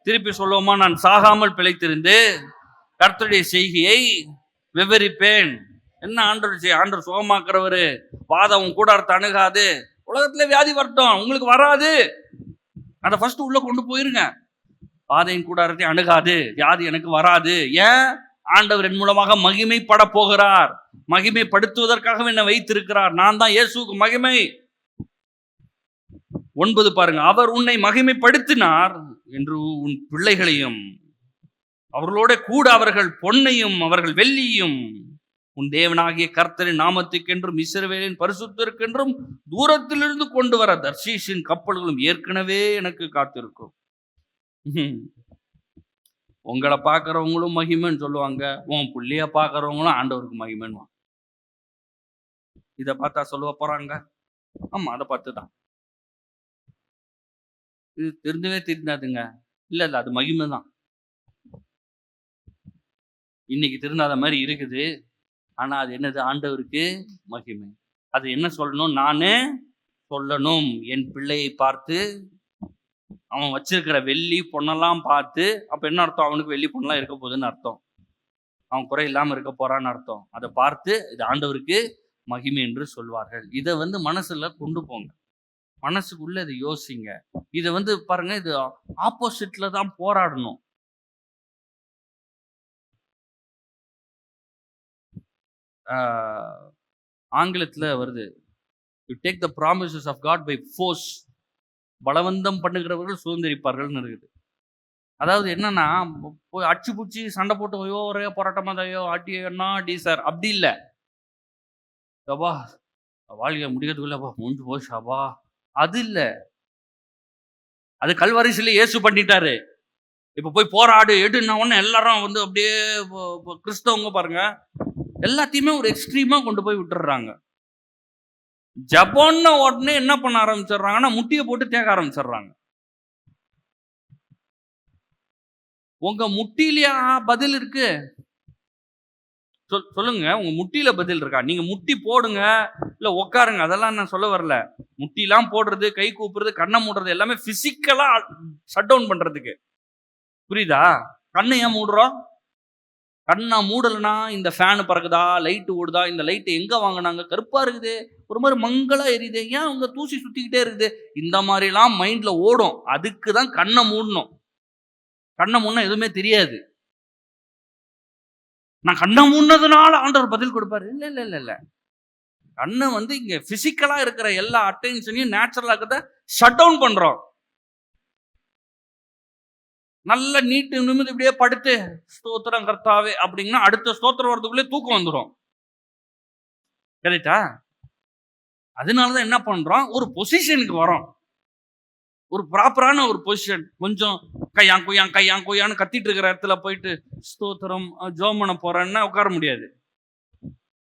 திருப்பி சொல்லுவோமா? நான் சாகாமல் பிழைத்திருந்து கர்த்தருடைய செய்கையை விவரிப்பேன். என்ன ஆண்டவர் ஆண்டவர் சுகமாக்குறவரு. வாதம் கூடாரத்தை அணுகாது. உலகத்துல வியாதி வரட்டும், உங்களுக்கு வராது. அதை ஃபர்ஸ்ட் உள்ள கொண்டு போயிருங்க. வாதையின் கூடாரத்தை அணுகாது, வியாதி எனக்கு வராது. ஏன்? ஆண்டவர் என் மூலமாக மகிமைப்பட போகிறார், மகிமைப்படுத்துவதற்காக என்னை வைத்திருக்கிறார். நான் தான் இயேசுவுக்கு மகிமை. 9 பாருங்க. அவர் உன்னை மகிமைப்படுத்தினார் என்று உன் பிள்ளைகளையும் அவர்களோட கூட அவர்கள் பொன்னையும் அவர்கள் வெள்ளியும் உன் தேவனாகிய கர்த்தரின் நாமத்துக்கென்றும் இஸ்ரவேலின் பரிசுத்தருக்கென்றும் தூரத்திலிருந்து கொண்டு வர தர்ஷீஷின் கப்பல்களும் ஏற்கனவே எனக்கு காத்திருக்கும். உங்களை பார்க்கறவங்களும் மகிமைன்னு சொல்லுவாங்க, உன் புள்ளைய பார்க்கறவங்களும் ஆண்டவருக்கு மகிமைன்னு. இதை பார்த்தா சொல்லுவ போறாங்க. ஆமா, அதை பார்த்துதான். இது திருந்தவே திருந்தாதுங்க. இல்ல அது மகிமை தான். இன்னைக்கு திருந்தாத மாதிரி இருக்குது. ஆனா அது என்னது? ஆண்டவருக்கு மகிமை. அது என்ன சொல்லணும்? நானு சொல்லணும். என் பிள்ளையை பார்த்து, அவன் வச்சிருக்கிற வெள்ளி பொண்ணெல்லாம் பார்த்து, அப்ப என்ன அர்த்தம்? அவனுக்கு வெள்ளி பொண்ணெல்லாம் இருக்க போகுதுன்னு அர்த்தம். அவன் குறை இல்லாம இருக்க போறான்னு அர்த்தம். அதை பார்த்து இது ஆண்டவருக்கு மகிமை என்று சொல்வார்கள். இதை மனசுல கொண்டு போங்க, மனசுக்குள்ள இதை யோசிங்க. இதை பாருங்க, இது ஆப்போசிட்ல தான் போராடணும். ஆங்கிலத்துல வருது, you take the promises of God by force. பலவந்தம் பண்ணுகிறவர்கள் சுதந்திரிப்பார்கள்னு இருக்குது. அதாவது என்னன்னா, போய் அச்சு பூச்சி சண்டை போட்டு ஐயோ ஒரே போராட்டமா தையோ அடி என்ன அடி சார் அப்படி இல்லை. அப்பா வாழ்க்கை முடிக்கிறதுக்குள்ளப்பா முடிஞ்சு போச்சாப்பா, அது இல்லை. அது கல்வாரிசில இயேசு பண்ணிட்டாரு. இப்ப போய் போராடு எடுன்னா ஒன்னு எல்லாரும் அப்படியே கிறிஸ்தவங்க பாருங்க, எல்லாத்தையுமே ஒரு எக்ஸ்ட்ரீமா கொண்டு போய் விட்டுறாங்க. ஜபம்னு உடனே என்ன பண்ண ஆரம்பிச்சிடுறாங்கன்னா, முட்டியை போட்டு தேக்க ஆரம்பிச்சிடுறாங்க. உங்க முட்டிலையா பதில் இருக்கு? சொல்லுங்க, உங்க முட்டியில பதில் இருக்கா? நீங்க முட்டி போடுங்க, இல்ல உட்காருங்க, அதெல்லாம் நான் சொல்ல வரல. முட்டிலாம் போடுறது, கை கூப்புறது, கண்ணை மூடுறது எல்லாமே பிசிக்கலா ஷட் டவுன் பண்றதுக்கு. புரியுதா? கண்ணை ஏன் மூடுறோம்? கண்ணா மூடலைன்னா இந்த ஃபேனு பறக்குதா, லைட்டு ஓடுதா, இந்த லைட்டு எங்க வாங்கினாங்க, கருப்பா இருக்குது, ஒரு மாதிரி மங்களா எரியுது, ஏன் உங்க தூசி சுத்திக்கிட்டே இருக்குது, இந்த மாதிரிலாம் மைண்ட்ல ஓடும். அதுக்கு தான் கண்ணை மூடணும். கண்ணை மூடனா எதுவுமே தெரியாது. நான் கண்ணை மூடினதுனால ஆண்டவர் பதில் கொடுப்பாரு. இல்ல இல்ல இல்ல இல்ல கண்ணை இங்க பிசிக்கலா இருக்கிற எல்லா அட்டென்ஷனையும் நேச்சுரலா இருக்கிறத ஷட் டவுன் பண்றோம். நல்ல நீட்டு நிமிந்து இப்படியே படுத்து ஸ்தோத்திரம் கர்த்தாவே அப்படின்னா அடுத்த ஸ்தோத்திரம் வரதுக்குள்ளே தூக்கம் வந்துடும். கரெக்டா? அதனாலதான் என்ன பண்றோம், ஒரு பொசிஷனுக்கு வரோம், ஒரு ப்ராப்பரான ஒரு பொசிஷன். கொஞ்சம் கையான்னு கத்திட்டு இருக்கிற இடத்துல போயிட்டு ஸ்தோத்திரம் ஜோம் பண்ண போறேன்னா உட்கார முடியாது.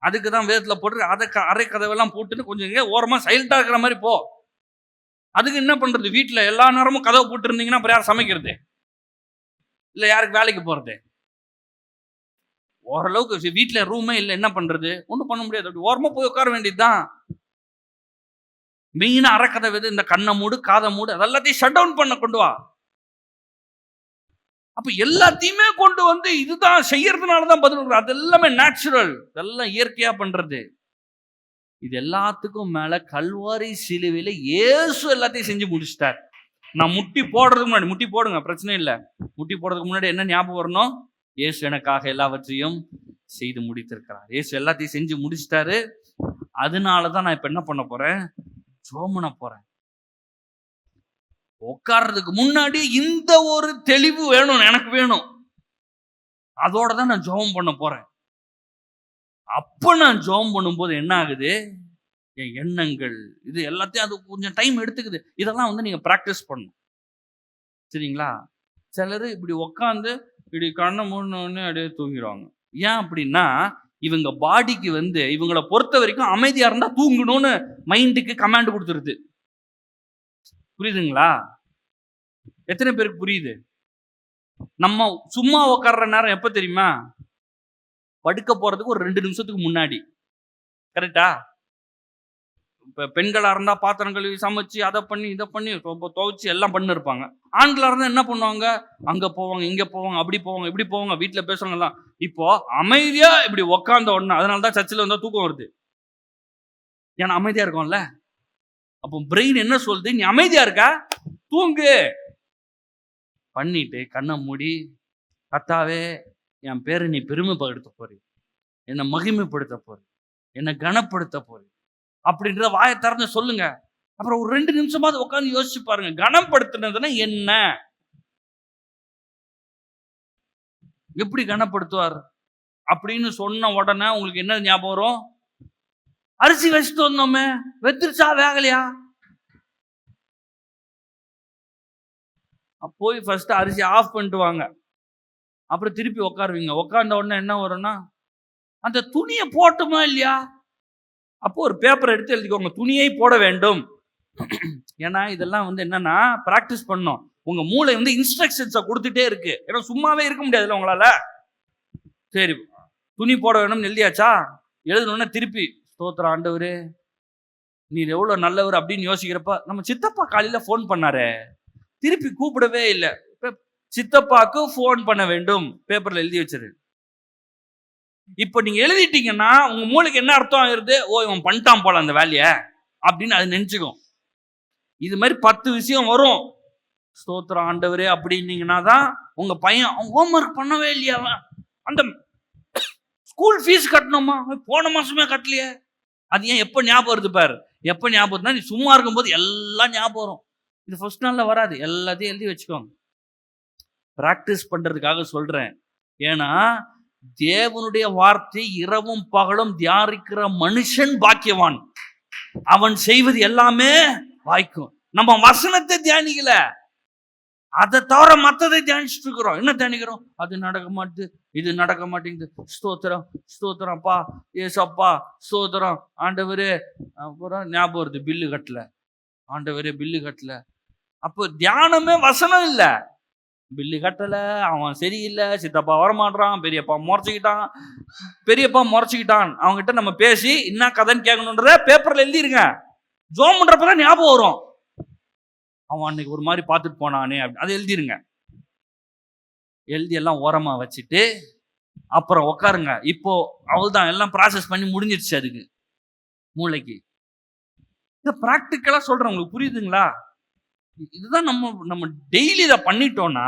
அதுக்குதான் வேதத்துல போட்டு அதை அரை கதவெல்லாம் போட்டுன்னு கொஞ்சம் ஓரமா சைலண்டா இருக்கிற மாதிரி போ. அதுக்கு என்ன பண்றது? வீட்டுல எல்லா நேரமும் கதவை போட்டு இருந்தீங்கன்னா அப்புறம் யார் சமைக்கிறது? இல்ல யாருக்கு வேலைக்கு போறது? ஓரளவுக்கு வீட்டுல ரூமே இல்லை, என்ன பண்றது? ஒன்றும் பண்ண முடியாது. அப்படி ஓரமா போய் உட்கார வேண்டியதுதான். மெயினா அறக்கதை விது, இந்த கண்ணை மூடு, காதை மூடு, அதெல்லாத்தையும் ஷட் டவுன் பண்ண கொண்டு வா. அப்ப எல்லாத்தையுமே கொண்டு வந்து இதுதான் செய்யறதுனாலதான் பதில். அது எல்லாமே நேச்சுரல், இதெல்லாம் இயற்கையா பண்றது. இது எல்லாத்துக்கும் மேல கல்வாரி சிலுவையில இயேசு எல்லாத்தையும் செஞ்சு முடிச்சிட்டார். நான் முட்டி போடுறதுக்கு முன்னாடி, முட்டி போடுங்க பிரச்சனை இல்லை, முட்டி போடுறதுக்கு முன்னாடி என்ன ஞாபகம் வரணும்? இயேசு எனக்காக எல்லாவற்றையும் செய்து முடித்திருக்கிறார். இயேசு எல்லாத்தையும் செஞ்சு முடிச்சிட்டாரு. அதனாலதான் நான் இப்ப என்ன பண்ண போறேன்? ஜெபம் பண்ண போறேன். உட்கார்றதுக்கு முன்னாடி இந்த ஒரு தெளிவு வேணும், எனக்கு வேணும். அதோட தான் நான் ஜெபம் பண்ண போறேன். அப்ப நான் ஜெபம் பண்ணும்போது என்ன ஆகுது? என் எண்ணங்கள் இது எல்லாத்தையும் அது கொஞ்சம் டைம் எடுத்துக்குது. இதெல்லாம் வந்து நீங்க பிராக்டிஸ் பண்ணணும், சரிங்களா? சிலர் இப்படி உட்காந்து இப்படி கண்ணை மூடினோடனே அப்படியே தூங்கிடுவாங்க. ஏன் அப்படின்னா, இவங்க பாடிக்கு வந்து இவங்களை பொறுத்த வரைக்கும் அமைதியா இருந்தா தூங்கணும்னு மைண்டுக்கு கமாண்ட் கொடுத்துருது. புரியுதுங்களா? எத்தனை பேருக்கு புரியுது? நம்ம சும்மா உட்கார்ற நேரம் எப்ப தெரியுமா? படுக்க போறதுக்கு ஒரு 2 நிமிஷத்துக்கு முன்னாடி. கரெக்டா? இப்ப பெண்களா இருந்தா பாத்திரம் கழுவி சமைச்சு அதை பண்ணி இதை பண்ணி துவைச்சு எல்லாம் பண்ணி இருப்பாங்க. ஆண்களா இருந்தா என்ன பண்ணுவாங்க? அங்க போவாங்க, இங்க போவாங்க, அப்படி போவாங்க, இப்படி போவாங்க, வீட்டுல பேசுவாங்க எல்லாம். இப்போ அமைதியா இப்படி உக்காந்த உடனே, அதனாலதான் சர்ச்சில் வந்தா தூக்கம் வருது. ஏன்னா அமைதியா இருக்கும்ல. அப்போ பிரெயின் என்ன சொல்லுது? நீ அமைதியா இருக்க, தூங்கு. பண்ணிட்டு கண்ணை மூடி, கர்த்தாவே என் பேரை நீ பெருமைப்படுத்த போறீ, என்னை மகிமைப்படுத்த போறீ, என்னை கனப்படுத்த போறீ அப்படின்ற வாயை திறந்து சொல்லுங்க. அப்புறம் ஒரு 2 நிமிஷமாவது உட்காந்து யோசிச்சு பாருங்க, கனப்படுத்தினதுன்னா என்ன? எப்படி கனப்படுத்துவார் அப்படின்னு சொன்ன உடனே உங்களுக்கு என்ன ஞாபகம் வரும்? அரிசி வச்சுட்டு வந்தோமே, வெத்துருச்சா வேகலையா? போய் ஃபர்ஸ்ட் அரிசி ஆஃப் பண்ணிட்டு வாங்க. அப்புறம் திருப்பி உட்காருவீங்க. உட்கார்ந்த உடனே என்ன வரும்னா, அந்த துணியை போட்டுமா இல்லையா? அப்போ ஒரு பேப்பர் எடுத்து எழுதிக்கோங்க, துணியை போட வேண்டும். ஏன்னா இதெல்லாம் வந்து என்னன்னா பிராக்டிஸ் பண்ணணும். உங்க மூளை வந்து இன்ஸ்ட்ரக்ஷன்ஸை கொடுத்துட்டே இருக்கு. ஏன்னா சும்மாவே இருக்க முடியாதுல்ல உங்களால. சரி, துணி போட வேணும்னு எழுதியாச்சா? எழுதணும்னா திருப்பி ஸ்தோத்திரம் ஆண்டவரே நீர் எவ்வளவு நல்லவர் அப்படின்னு யோசிக்கிறப்ப, நம்ம சித்தப்பா காலையில போன் பண்ணாரே, திருப்பி கூப்பிடவே இல்லை, சித்தப்பாக்கு போன் பண்ண வேண்டும், பேப்பர்ல எழுதி வச்சிரு. இப்ப நீங்க எழுதிட்டீங்கன்னா உங்க மூளைக்கு என்ன அர்த்தம் ஆயிருது? ஓ, இவன் பண்ணிட்டான் போல அந்த வேலைய அப்படின்னு அது நினைச்சுக்கும். இது மாதிரி 10 விஷயம் வரும். ஸ்தோத்திரம் ஆண்டவரே அப்படின்னீங்கன்னா தான் உங்க பையன் ஹோம்ஒர்க் பண்ணவே இல்லையா, அந்த ஸ்கூல் ஃபீஸ் கட்டணுமா, போன மாசமே கட்டலையே, அது ஏன் எப்ப ஞாபகம் வருது பாரு. எப்ப ஞாபகம் வருதுன்னா, நீ சும்மா இருக்கும்போது எல்லாம் ஞாபகம் வரும். இது ஃபர்ஸ்ட் நாள்ல வராது, எல்லாத்தையும் எழுதி வச்சுக்கோங்க. பிராக்டிஸ் பண்றதுக்காக சொல்றேன். ஏன்னா தேவனுடைய வார்த்தை இரவும் பகலும் தியானிக்கிற மனுஷன் பாக்கியவான், அவன் செய்வது எல்லாமே வாய்க்கும். நம்ம வசனத்தை தியானிக்கல, அதை தவிர மற்றதை தியானிச்சுட்டு இருக்கிறோம். என்ன தியானிக்கிறோம்? அது நடக்க மாட்டேது, இது நடக்க மாட்டேங்குது, ஸ்தோத்திரம் ஸ்தோத்திரம்ப்பா ஏசப்பா ஸ்தோத்திரம் ஆண்டவரே. அப்புறம் ஞாபகம் வருது, பில்லு கட்டல ஆண்டவரே, பில்லு கட்டல. அப்போ தியானமே வசனம் இல்லை. பில்லு கட்டல, அவன் சரியில்லை, சித்தப்பா வரமாட்டான், பெரியப்பா முறைச்சிக்கிட்டான். அவங்க கிட்ட நம்ம பேசி என்ன கதைன்னு கேட்கணுன்றத பேப்பர்ல எழுதிருங்க. ஜோம் பண்றப்பதான் ஞாபகம் வரும், அவன் அன்னைக்கு ஒரு மாதிரி பார்த்துட்டு போனானே, அதை எழுதிருங்க. எழுதி எல்லாம் ஓரமா வச்சுட்டு அப்புறம் உட்காருங்க. இப்போ அவள்தான் எல்லாம் ப்ராசஸ் பண்ணி முடிஞ்சிருச்சு. அதுக்கு மூளைக்கு இதை பிராக்டிக்கலா சொல்றேன், உங்களுக்கு புரியுதுங்களா? இதுதான் நம்ம டெய்லி இதை பண்ணிட்டோம்னா,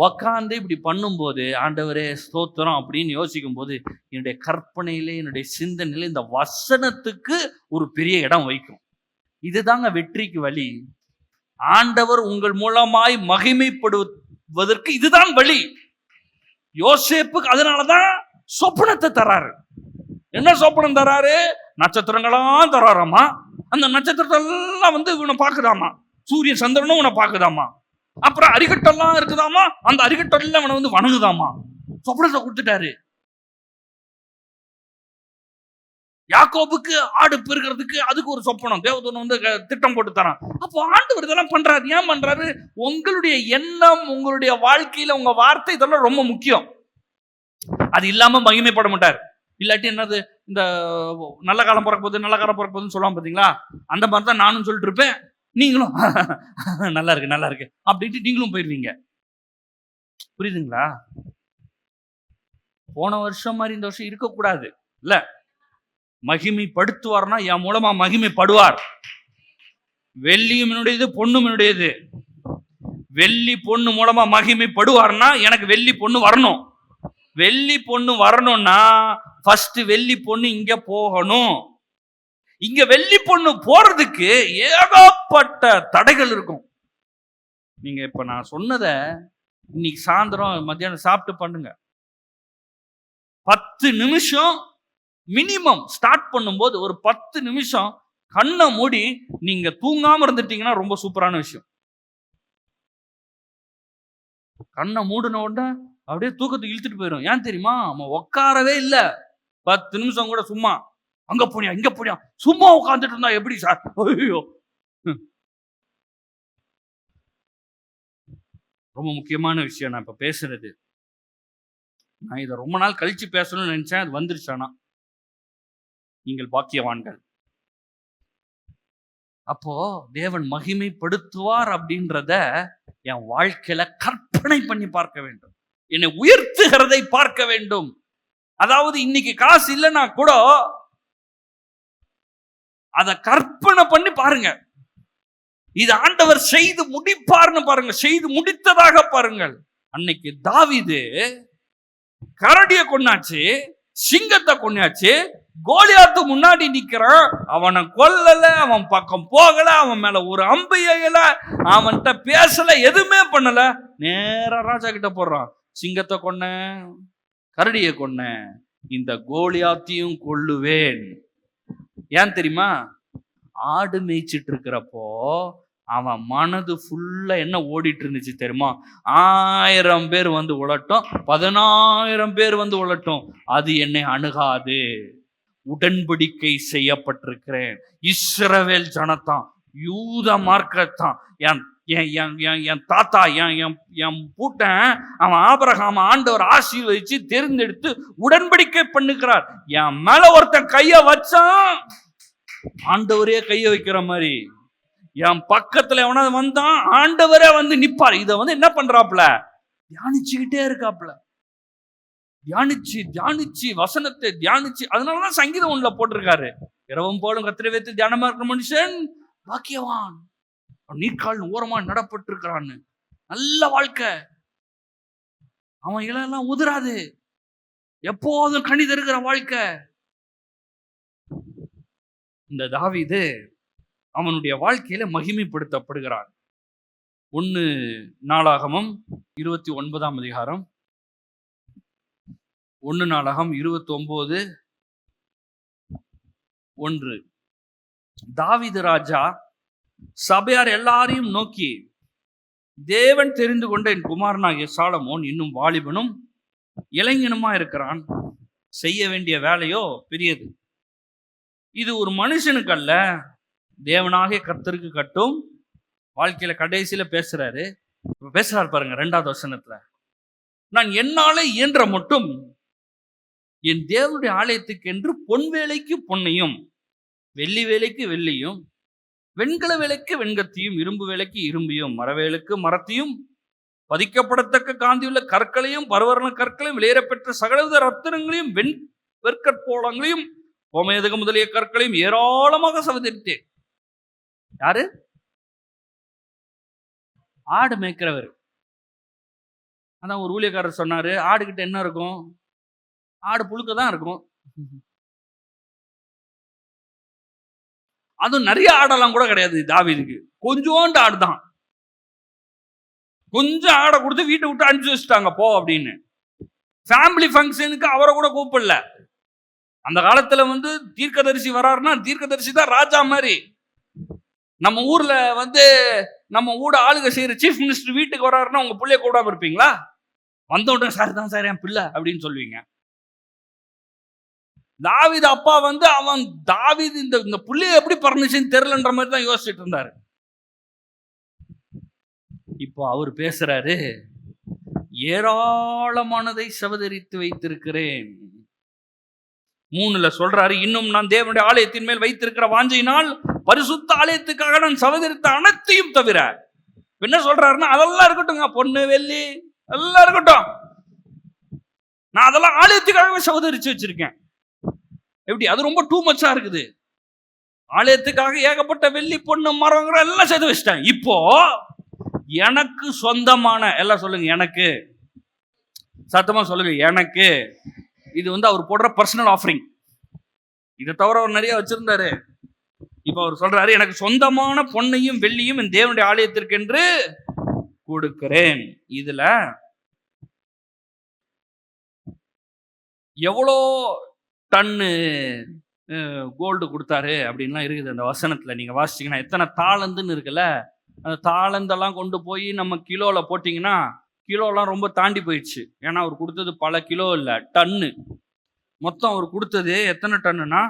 உக்காந்து இப்படி பண்ணும்போது ஆண்டவரே ஸ்தோத்திரம் அப்படின்னு யோசிக்கும் போது என்னுடைய கற்பனையிலே என்னுடைய சிந்தனையில இந்த வசனத்துக்கு ஒரு பெரிய இடம் வைக்கும். இதுதாங்க வெற்றிக்கு வழி. ஆண்டவர் உங்கள் மூலமாய் மகிமைப்படுவதற்கு இதுதான் வழி. யோசேப்புக்கு அதனாலதான் சொப்பனத்தை தராரு. என்ன சொப்பனம் தராரு? நட்சத்திரங்களாம் தராராமா. அந்த நட்சத்திரத்தெல்லாம் வந்து இவனை பாக்குதாமா, சூரிய சந்திரனும் உன்னை பாக்குதாமா. அப்புறம் அரிக்கட்டெல்லாம் இருக்குதாமா, அந்த அரிக்கட்டெல்லாம் இவனை வந்து வணங்குதாமா. சொப்பனத்தை கொடுத்துட்டாரு. யாக்கோபுக்கு ஆடு பெருக்கிறதுக்கு அதுக்கு ஒரு சொப்பனம் தேவதூதன் வந்து திட்டம் போட்டு தரான். அப்போ ஆண்டவர் இதெல்லாம் பண்றாரு. ஏன் பண்றாரு? உங்களுடைய எண்ணம், உங்களுடைய வாழ்க்கையில உங்க வார்த்தை, இதெல்லாம் ரொம்ப முக்கியம். அது இல்லாம மகிமைப்பட மாட்டார். இல்லாட்டி என்னது, இந்த நல்ல காலம் பிறக்க போகுது நல்ல காலம் பிறக்க போகுதுன்னு சொல்லுவாங்க பார்த்தீங்களா, அந்த மாதிரி தான் நானும் சொல்லிட்டு இருப்பேன். நீங்களும் நல்லா இருக்கு நல்லா இருக்கு அப்படின்ட்டு நீங்களும் போயிருவீங்க. புரியுதுங்களா? போன வருஷம் மாதிரி இந்த வருஷம் இருக்கக்கூடாது. இல்ல, மகிமைப்படுத்துவார்னா என் மூலமா மகிமைப்படுவார். வெள்ளியும் என்னுடையது பொண்ணும் என்னுடையது. வெள்ளி பொண்ணு மூலமா மகிமைப்படுவார்னா எனக்கு வெள்ளி பொண்ணு வரணும். வெள்ளி பொண்ணு வரணும்னா ஃபர்ஸ்ட் வெள்ளி பொண்ணு இங்க போகணும். இங்க வெள்ளி பொண்ணு போறதுக்கு ஏகப்பட்ட தடைகள் இருக்கும். நீங்க இப்ப நான் சொன்னத இன்னைக்கு சாயந்தரம் மத்தியானம் சாப்பிட்டு பண்ணுங்க. 10 நிமிஷம் மினிமம் ஸ்டார்ட் பண்ணும்போது ஒரு 10 நிமிஷம் கண்ணை மூடி நீங்க தூங்காம இருந்துட்டீங்கன்னா ரொம்ப சூப்பரான விஷயம். கண்ணை மூடின உடனே அப்படியே தூக்கத்துக்கு இழுத்துட்டு போயிடும். ஏன் தெரியுமா? அவன் உட்காரவே இல்லை 10 நிமிஷம் கூட. சும்மா அங்க போனியா இங்க போனியா சும்மா உட்காந்துட்டு இருந்தா எப்படி சார்? ஐயோ, ரொம்ப முக்கியமான விஷயம் நான் இப்ப பேசுறது. நான் இதை ரொம்ப நாள் கழிச்சு பேசணும்னு நினைச்சேன், அது வந்துருச்சானா நீங்கள் பாக்கியவான்கள். அப்போ தேவன் மகிமைப்படுத்துவார் அப்படின்றத என் வாழ்க்கையில கற்பனை பண்ணி பார்க்க வேண்டும். என்னை உயர்த்துகிறதை பார்க்க வேண்டும். அதாவது இன்னைக்கு காசு இல்லைன்னா கூட அதை கற்பனை பண்ணி பாருங்க. இது ஆண்டவர் செய்து முடிப்பார்னு பாருங்க, செய்து முடித்ததாக பாருங்கள். அன்னைக்கு தாவீது கரடியை கொண்டாச்சு, சிங்கத்தை கொண்டாச்சு, கோலியாத்து முன்னாடி நிக்கிறான். அவனை கொல்லல, அவன் பக்கம் போகல, அவன் மேல ஒரு அம்பு எய்யல, அவன்கிட்ட பேசல, எதுவுமே பண்ணல. நேரா ராஜா கிட்ட போடுறான். சிங்கத்தை கொன்ன, கரடியை கொன்ன, இந்த கோலியாத்தையும் கொல்லுவேன். ஏன் தெரியுமா? ஆடு மேய்ச்சிட்டு இருக்கிறப்போ அவன் மனது ஃபுல்லா என்ன ஓடிட்டு இருந்துச்சு தெரியுமா? 1000 பேர் வந்து உழட்டும், 10000 பேர் வந்து உழட்டும், அது என்னை அணுகாது. உடன்படிக்கை செய்யப்பட்டிருக்கிறேன். இஸ்ரவேல் ஜனத்தான், யூத மார்க்கத்தான், என் தாத்தா என் பூட்டன் அவன் ஆபிரகாம் ஆண்டவர் ஆசீர்வதிச்சு தேர்ந்தெடுத்து உடன்படிக்கை பண்ணுகிறார். என் மேல ஒருத்தன் கைய வச்சான், ஆண்டவரே கைய வைக்கிற மாதிரி என் பக்கத்துல எவனாவது வந்தான், ஆண்டவரே வந்து நிப்பார். இத வந்து என்ன பண்றாப்ல? தியானிச்சுக்கிட்டே இருக்காப்ல. தியானிச்சு வசனத்தை தியானிச்சு. அதனாலதான் சங்கீதம் 1 போட்டிருக்காரு, இரவும் போலும் கர்த்தரை வைத்து தியானமா இருக்கிற மனுஷன் பாக்கியவான், நீர்கால் ஓரமா நடப்பட்டு இருக்கிறான்னு. நல்ல வாழ்க்கை. அவன் இளெல்லாம் உதிராது, எப்போதும் கனி தருகிற வாழ்க்கை. இந்த தாவீது அவனுடைய வாழ்க்கையில மகிமைப்படுத்தப்படுகிறான். 1 நாளாகமம் 29ஆம் அதிகாரம், 1 நாளாகம் 29:1. தாவீது ராஜா சபையார் எல்லாரையும் நோக்கி, தேவன் தெரிந்து கொண்ட என் குமாரனாகிய சாலமோன் இன்னும் வாலிபனும் இளைஞனுமா இருக்கிறான். செய்ய வேண்டிய வேலையோ பெரியது. இது ஒரு மனுஷனுக்கு அல்ல, தேவனாகிய கர்த்தருக்கு கட்டும். வாழ்க்கையில கடைசியில பேசுறாரு பாருங்க 2வது வசனத்துல, நான் என்னால இயன்ற மட்டும் என் தேவனுடைய ஆலயத்துக்கு என்று பொன் வேலைக்கு பொன்னையும், வெள்ளி வேலைக்கு வெள்ளியும், வெண்கல வேலைக்கு வெண்கத்தையும், இரும்பு வேலைக்கு இரும்பையும், மரவேலுக்கு மரத்தையும், பதிக்கப்படத்தக்க காந்தியுள்ள கற்களையும், பருவரண கற்களையும், விலையேறப்பெற்ற சகலவித ரத்தினங்களையும், வெண்கற்போளங்களையும், கோமேதக முதலிய கற்களையும் ஏராளமாக சவதரித்தேன். யாரு? ஆடு மேய்க்கிறவர். அதான் ஒரு ஊழியக்காரர் சொன்னாரு, ஆடுகிட்ட என்ன இருக்கும்? ஆடு புழுக்க தான் இருக்கும். அதுவும் நிறைய ஆடெல்லாம் கூட கிடையாது தாவீதுக்கு, கொஞ்சோண்டு ஆடு தான். கொஞ்சம் ஆடை கொடுத்து வீட்டை விட்டு அனுப்பிச்சு வச்சுட்டாங்க போ அப்படின்னு. ஃபேமிலி ஃபங்க்ஷனுக்கு அவரை கூட கூப்பிடல. அந்த காலத்துல வந்து தீர்க்கதரிசி வராருன்னா தீர்க்கதரிசி தான் ராஜா மாதிரி. நம்ம ஊர்ல வந்து நம்ம ஊட ஆளுக செய்யற சீஃப் மினிஸ்டர் வீட்டுக்கு வராருன்னா உங்க பிள்ளைய கூடாம இருப்பீங்களா? வந்த உடனே சார் தான் சார் என் பிள்ளை அப்படின்னு சொல்லுவீங்க. தாவீது அப்பா வந்து அவன் தாவீது இந்த புள்ளைய எப்படி பறந்துச்சுன்னு தெரியலன்ற மாதிரி தான் யோசிச்சுட்டு இருந்தாரு. இப்போ அவர் பேசுறாரு, ஏராளமானதை சவதரித்து வைத்திருக்கிறேன். 3ல சொல்றாரு, இன்னும் நான் தேவனுடைய ஆலயத்தின் மேல் வைத்திருக்கிற வாஞ்சையினால் பரிசுத்த ஆலயத்துக்காக நான் சவதரித்த அனைத்தையும் தவிர, என்ன சொல்றாருன்னா, அதெல்லாம் இருக்கட்டுங்க, பொண்ணு வெள்ளி எல்லாம் இருக்கட்டும், நான் அதெல்லாம் ஆலயத்துக்காகவே சவதரிச்சு வச்சிருக்கேன். எப்படி? அது ரொம்ப டூ மச்சா இருக்குது. ஆலயத்துக்காக ஏகப்பட்ட வெள்ளி பொண்ணு மரங்கிற எல்லாம் சேர்த்து வச்சிட்டேன். இப்போ எனக்கு சொந்தமான, எல்லாம் சொல்லுங்க, எனக்கு, சத்தமா சொல்லுங்க, எனக்கு. இது அவர் போடுற பர்சனல் ஆஃபரிங். இதை தவிர அவர் நிறைய வச்சிருந்தாரு. இப்ப அவர் சொல்றாரு, எனக்கு சொந்தமான பொன்னையும் வெள்ளியும் என் தேவனுடைய ஆலயத்திற்கு என்று கொடுக்கிறேன். இதுல எவ்வளோ டன்னு கோல்டு கொடுத்தாரு அப்படின்லாம் இருக்குது அந்த வசனத்துல. நீங்க வாசிச்சீங்கன்னா எத்தனை தாளந்துன்னு இருக்குல்ல, அந்த தாளந்தெல்லாம் கொண்டு போய் நம்ம கிலோல போட்டிங்கன்னா கிலோலாம் ரொம்ப தாண்டி போயிடுச்சு. ஏன்னா அவர் கொடுத்தது பல கிலோ இல்லை, டன்னு. மொத்தம் அவர் கொடுத்தது எத்தனை டன்னுனா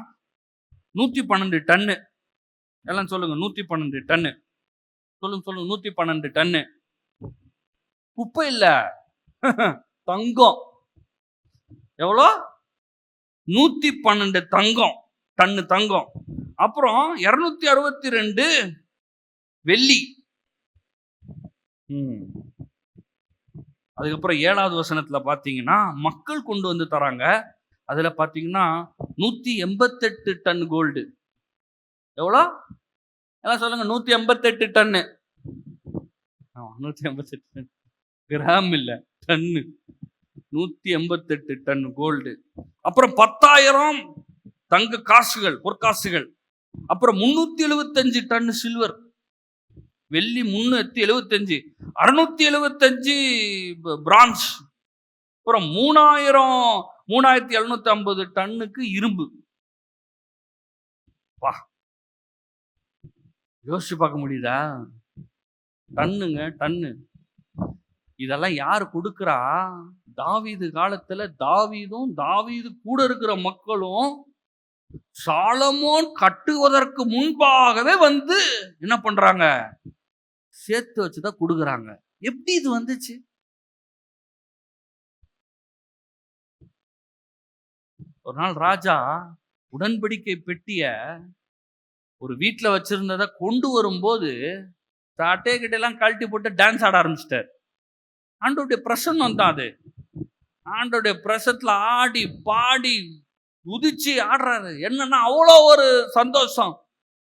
112 டன்னு. எல்லாம் சொல்லுங்க, 112 டன்னு. சொல்லுங்க 112 டன்னு. குப்பை இல்ல, தங்கம். எவ்வளோ? 112 தங்கம், டன்னு தங்கம். அப்புறம் 262 வெள்ளி. அதுக்கப்புறம் 7வது வசனத்துல பாத்தீங்கன்னா மக்கள் கொண்டு வந்து தராங்க. அதுல பாத்தீங்கன்னா 188 டன் கோல்டு. எவ்வளோ? எல்லாம் சொல்லுங்க, 188 டன்னு. 188 டன், கிராம் இல்ல, டன்னு. 188 டன் கோல்டு. அப்புறம் 10,000 தங்க காசுகள், பொற்காசுகள். அப்புறம் 375 டன் சில்வர். வெள்ளி 375, 675 பிரான்ஸ். அப்புறம் 3750 டன்னுக்கு இரும்பு. வா, யோசிச்சு பார்க்க முடியுதா? டன்னுங்க, டன்னு. இதெல்லாம் யாரு கொடுக்கிறா? தாவீது காலத்துல தாவீதும் தாவீது கூட இருக்கிற மக்களும் சாலமோன் கட்டுவதற்கு முன்பாகவே வந்து என்ன பண்றாங்க? சேர்த்து வச்சுதான் கொடுக்குறாங்க. எப்படி இது வந்துச்சு? ஒரு நாள் ராஜா உடன்படிக்கை பெட்டிய ஒரு வீட்டுல வச்சிருந்ததை கொண்டு வரும்போது சட்டை கிட்ட எல்லாம் கழட்டி போட்டு டான்ஸ் ஆட ஆரம்பிச்சிட்டார். ஆண்டோடைய பிரசன்னம் தான் அது. ஆண்டோடைய பிரசத்துல ஆடி பாடி உதிச்சு ஆடுறாரு. என்னன்னா அவ்வளோ ஒரு சந்தோஷம்.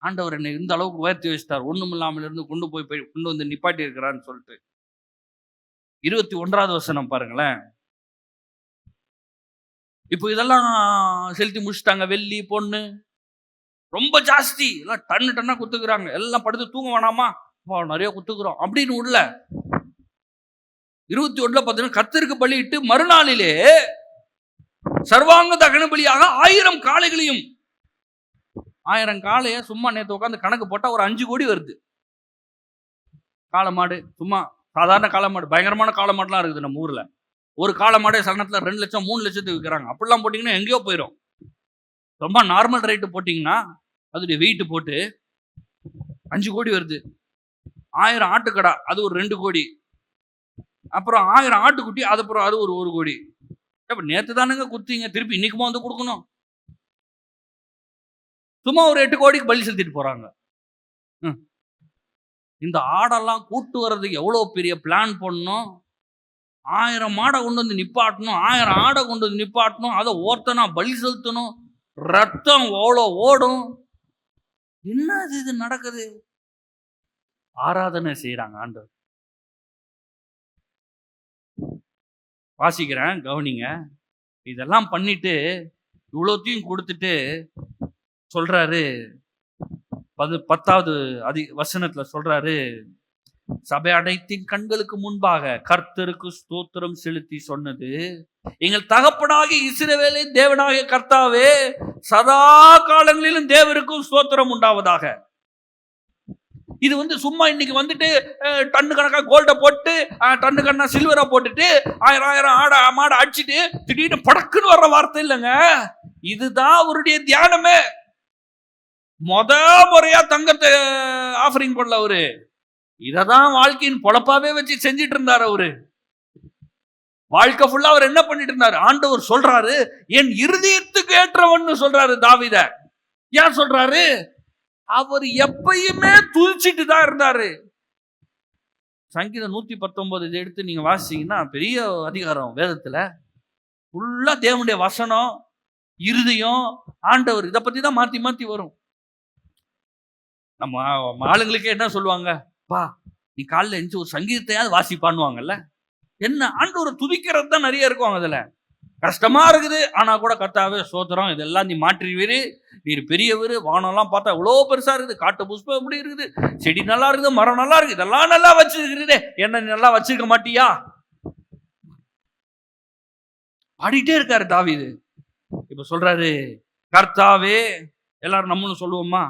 ஆண்டவர் என்னை இந்த அளவுக்கு உயர்த்தி வச்சிட்டார், ஒண்ணும் இல்லாமல் இருந்து கொண்டு வந்து நிப்பாட்டி இருக்கிறான்னு சொல்லிட்டு. 21வது வசனம் பாருங்களேன். இப்போ இதெல்லாம் செலுத்தி முடிச்சுட்டாங்க. வெள்ளி பொண்ணு ரொம்ப ஜாஸ்தி, எல்லாம் டன்னு டன்னா குத்துக்கிறாங்க. எல்லாம் படுத்து தூங்க வேணாமா, நிறைய குத்துக்கிறோம் அப்படின்னு உள்ள. 21ல பார்த்தீங்கன்னா கர்த்தருக்கு பலியிட்டு மறுநாளிலே சர்வாங்க தகன பலியாக 1000 காளைகளையும். 1000 காளைய சும்மா நேற்று உட்காந்து கணக்கு போட்டா ஒரு 5 கோடி வருது. காளை மாடு, சும்மா சாதாரண காளை மாடு, பயங்கரமான காளை மாடுலாம் இருக்குது நம்ம ஊர்ல. ஒரு காளை மாடே சரணத்துல 2 லட்சம் 3 லட்சத்துக்கு விற்கிறாங்க. அப்படிலாம் போட்டிங்கன்னா எங்கேயோ போயிடும். ரொம்ப நார்மல் ரேட்டு போட்டிங்கன்னா அதோடைய வெயிட் போட்டு 5 கோடி வருது. 1000 ஆட்டுக்கடா, அது ஒரு 2 கோடி. அப்புறம் 1000 ஆட்டுக்குட்டி, அது அப்புறம் அது ஒரு 1 கோடி. அப்ப நேத்து தானுங்க குத்திங்க, திருப்பி இன்னைக்குமா வந்து கொடுக்கணும்? சும்மா ஒரு 8 கோடிக்கு பலி செலுத்திட்டு போறாங்க. இந்த ஆடெல்லாம் கூட்டு வர்றதுக்கு எவ்வளவு பெரிய பிளான் பண்ணணும். 1000 மாடை கொண்டு வந்து நிப்பாட்டணும், 1000 ஆடை கொண்டு வந்து நிப்பாட்டணும், அதை ஒருத்தனா பலி செலுத்தணும், ரத்தம் எவ்வளோ ஓடும். என்ன இது நடக்குது? ஆராதனை செய்யறாங்க ஆண்டவர். வாசிக்கிறேன், கவனிங்க. இதெல்லாம் பண்ணிட்டு இவ்வளோத்தையும் கொடுத்துட்டு சொல்றாரு, 10வது வசனத்துல சொல்றாரு, சபை அனைத்தின் கண்களுக்கு முன்பாக கர்த்தருக்கு ஸ்தோத்திரம் செலுத்தி சொன்னது, எங்கள் தகப்பனாகி இஸ்ரவேலின் தேவனாகிய கர்த்தாவே, சதா காலங்களிலும் தேவருக்கும் ஸ்தோத்திரம் உண்டாவதாக. இது சும்மா இன்னைக்கு வந்துட்டு டன்னு கணக்கா கோல்ட போட்டு டன்னு கணக்கா சில்வரா போட்டுட்டு 1000 ஆடை மாடை அடிச்சுட்டு திடீர்னு படக்குன்னு வர்ற வார்த்தை இல்லைங்க. இதுதான் அவருடைய தியானமே. முறையா தங்கத்தை ஆஃபரிங் பண்ணல அவரு. இததான் வாழ்க்கையின் பொழப்பாவே வச்சு செஞ்சிட்டு இருந்தார் அவரு. வாழ்க்கை ஃபுல்லா அவர் என்ன பண்ணிட்டு இருந்தாரு? ஆண்டவர் சொல்றாரு, என் இருதயத்துக்கு ஏற்றவன்னு சொல்றாரு தாவீத. ஏன் சொல்றாரு? அவர் எப்பயுமே துதிச்சிட்டு தான் இருந்தாரு. சங்கீதம் 119 இதை எடுத்து நீங்க வாசிச்சீங்கன்னா பெரிய அதிகாரம் வேதத்துல. ஃபுல்லா தேவனுடைய வசனம், இருதயம், ஆண்டவர் இதை பத்தி தான் மாத்தி மாத்தி வரும். நம்ம ஆளுங்களுக்கே என்ன சொல்லுவாங்க? பா நீ காலைல எழுந்து ஒரு சங்கீதத்தையாவது வாசிப்பான்னுவாங்கல்ல. என்ன ஆண்டவரை துதிக்கிறது தான் நிறைய இருக்கும். அதுல கஷ்டமா இருக்குது, ஆனா கூட கர்த்தாவே ஸ்தோத்திரம், இதெல்லாம் நீ மாற்றிடுவீரு, நீர் பெரியவர், வானம்லாம் பார்த்தா இவ்வளோ பெருசா இருக்குது, காட்டு புஷ்பம் எப்படி இருக்குது, செடி நல்லா இருக்குது, மரம் நல்லா இருக்கு, இதெல்லாம் நல்லா வச்சிருக்கிறதே, என்ன நீ நல்லா வச்சிருக்க மாட்டியா? பாடிட்டே இருக்காரு தாவீது. இப்ப சொல்றாரு, கர்த்தாவே, எல்லாரும் நம்மளும் சொல்லுவோமா?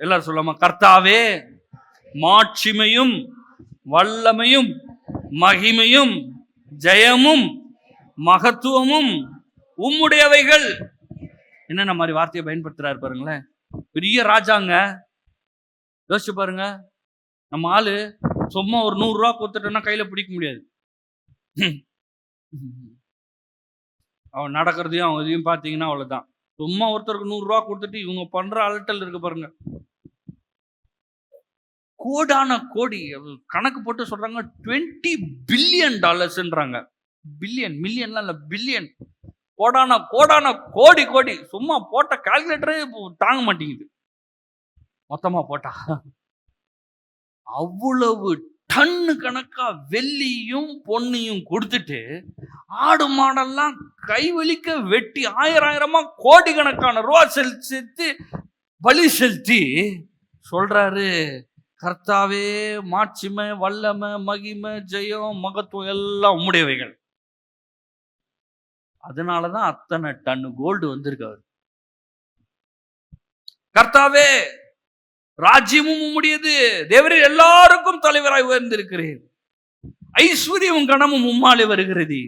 எல்லாரும் சொல்லுவோமா? கர்த்தாவே, மாட்சிமையும் வல்லமையும் மகிமையும் ஜெயமும் மகத்துவமும் உம்முடையவைகள். என்னென்ன மாதிரி வார்த்தையை பயன்படுத்துறாரு பாருங்களேன். பெரிய ராஜாங்க, யோசிச்சு பாருங்க. நம்ம ஆளு சும்மா ஒரு 100 ரூபா கொடுத்துட்டோன்னா கையில பிடிக்க முடியாது. அவன் நடக்கிறதையும் அவங்க இதையும் பார்த்தீங்கன்னா அவ்வளவுதான். சும்மா ஒருத்தருக்கு 100 ரூபா கொடுத்துட்டு இவங்க பண்ற அலட்டல் இருக்கு பாருங்க. கோடான கோடி கணக்கு போட்டு சொல்றாங்க, $20 பில்லியன். பில்லியன், மில்லியன்லாம் இல்ல, பில்லியன். கோடான கோடான கோடி கோடி. சும்மா போட்ட கால்குலேட்டரே தாங்க மாட்டேங்குது மொத்தமா போட்டா. அவ்வளவு டன்னு கணக்கா வெள்ளியும் பொன்னையும் கொடுத்துட்டு ஆடு மாடெல்லாம் கைவலிக்க வெட்டி ஆயிரமா கோடி கணக்கான ரூபா செலுத்தி பலி செலுத்தி சொல்றாரு, கர்த்தாவே, மாட்சிமை வல்லமை மகிமை ஜெயம் மகத்துவம் எல்லாம் உம்முடையவைகள். அதனாலதான் அத்தனை டன் கோல்டு வந்திருக்காரு. கர்த்தாவே, ராஜ்யமும் உம்முடையது, தேவரீர் எல்லாருக்கும் தலைவராய் உயர்ந்திருக்கிறேன், ஐஸ்வர்யமும் கனமும் உம்மாலே வருகிறது,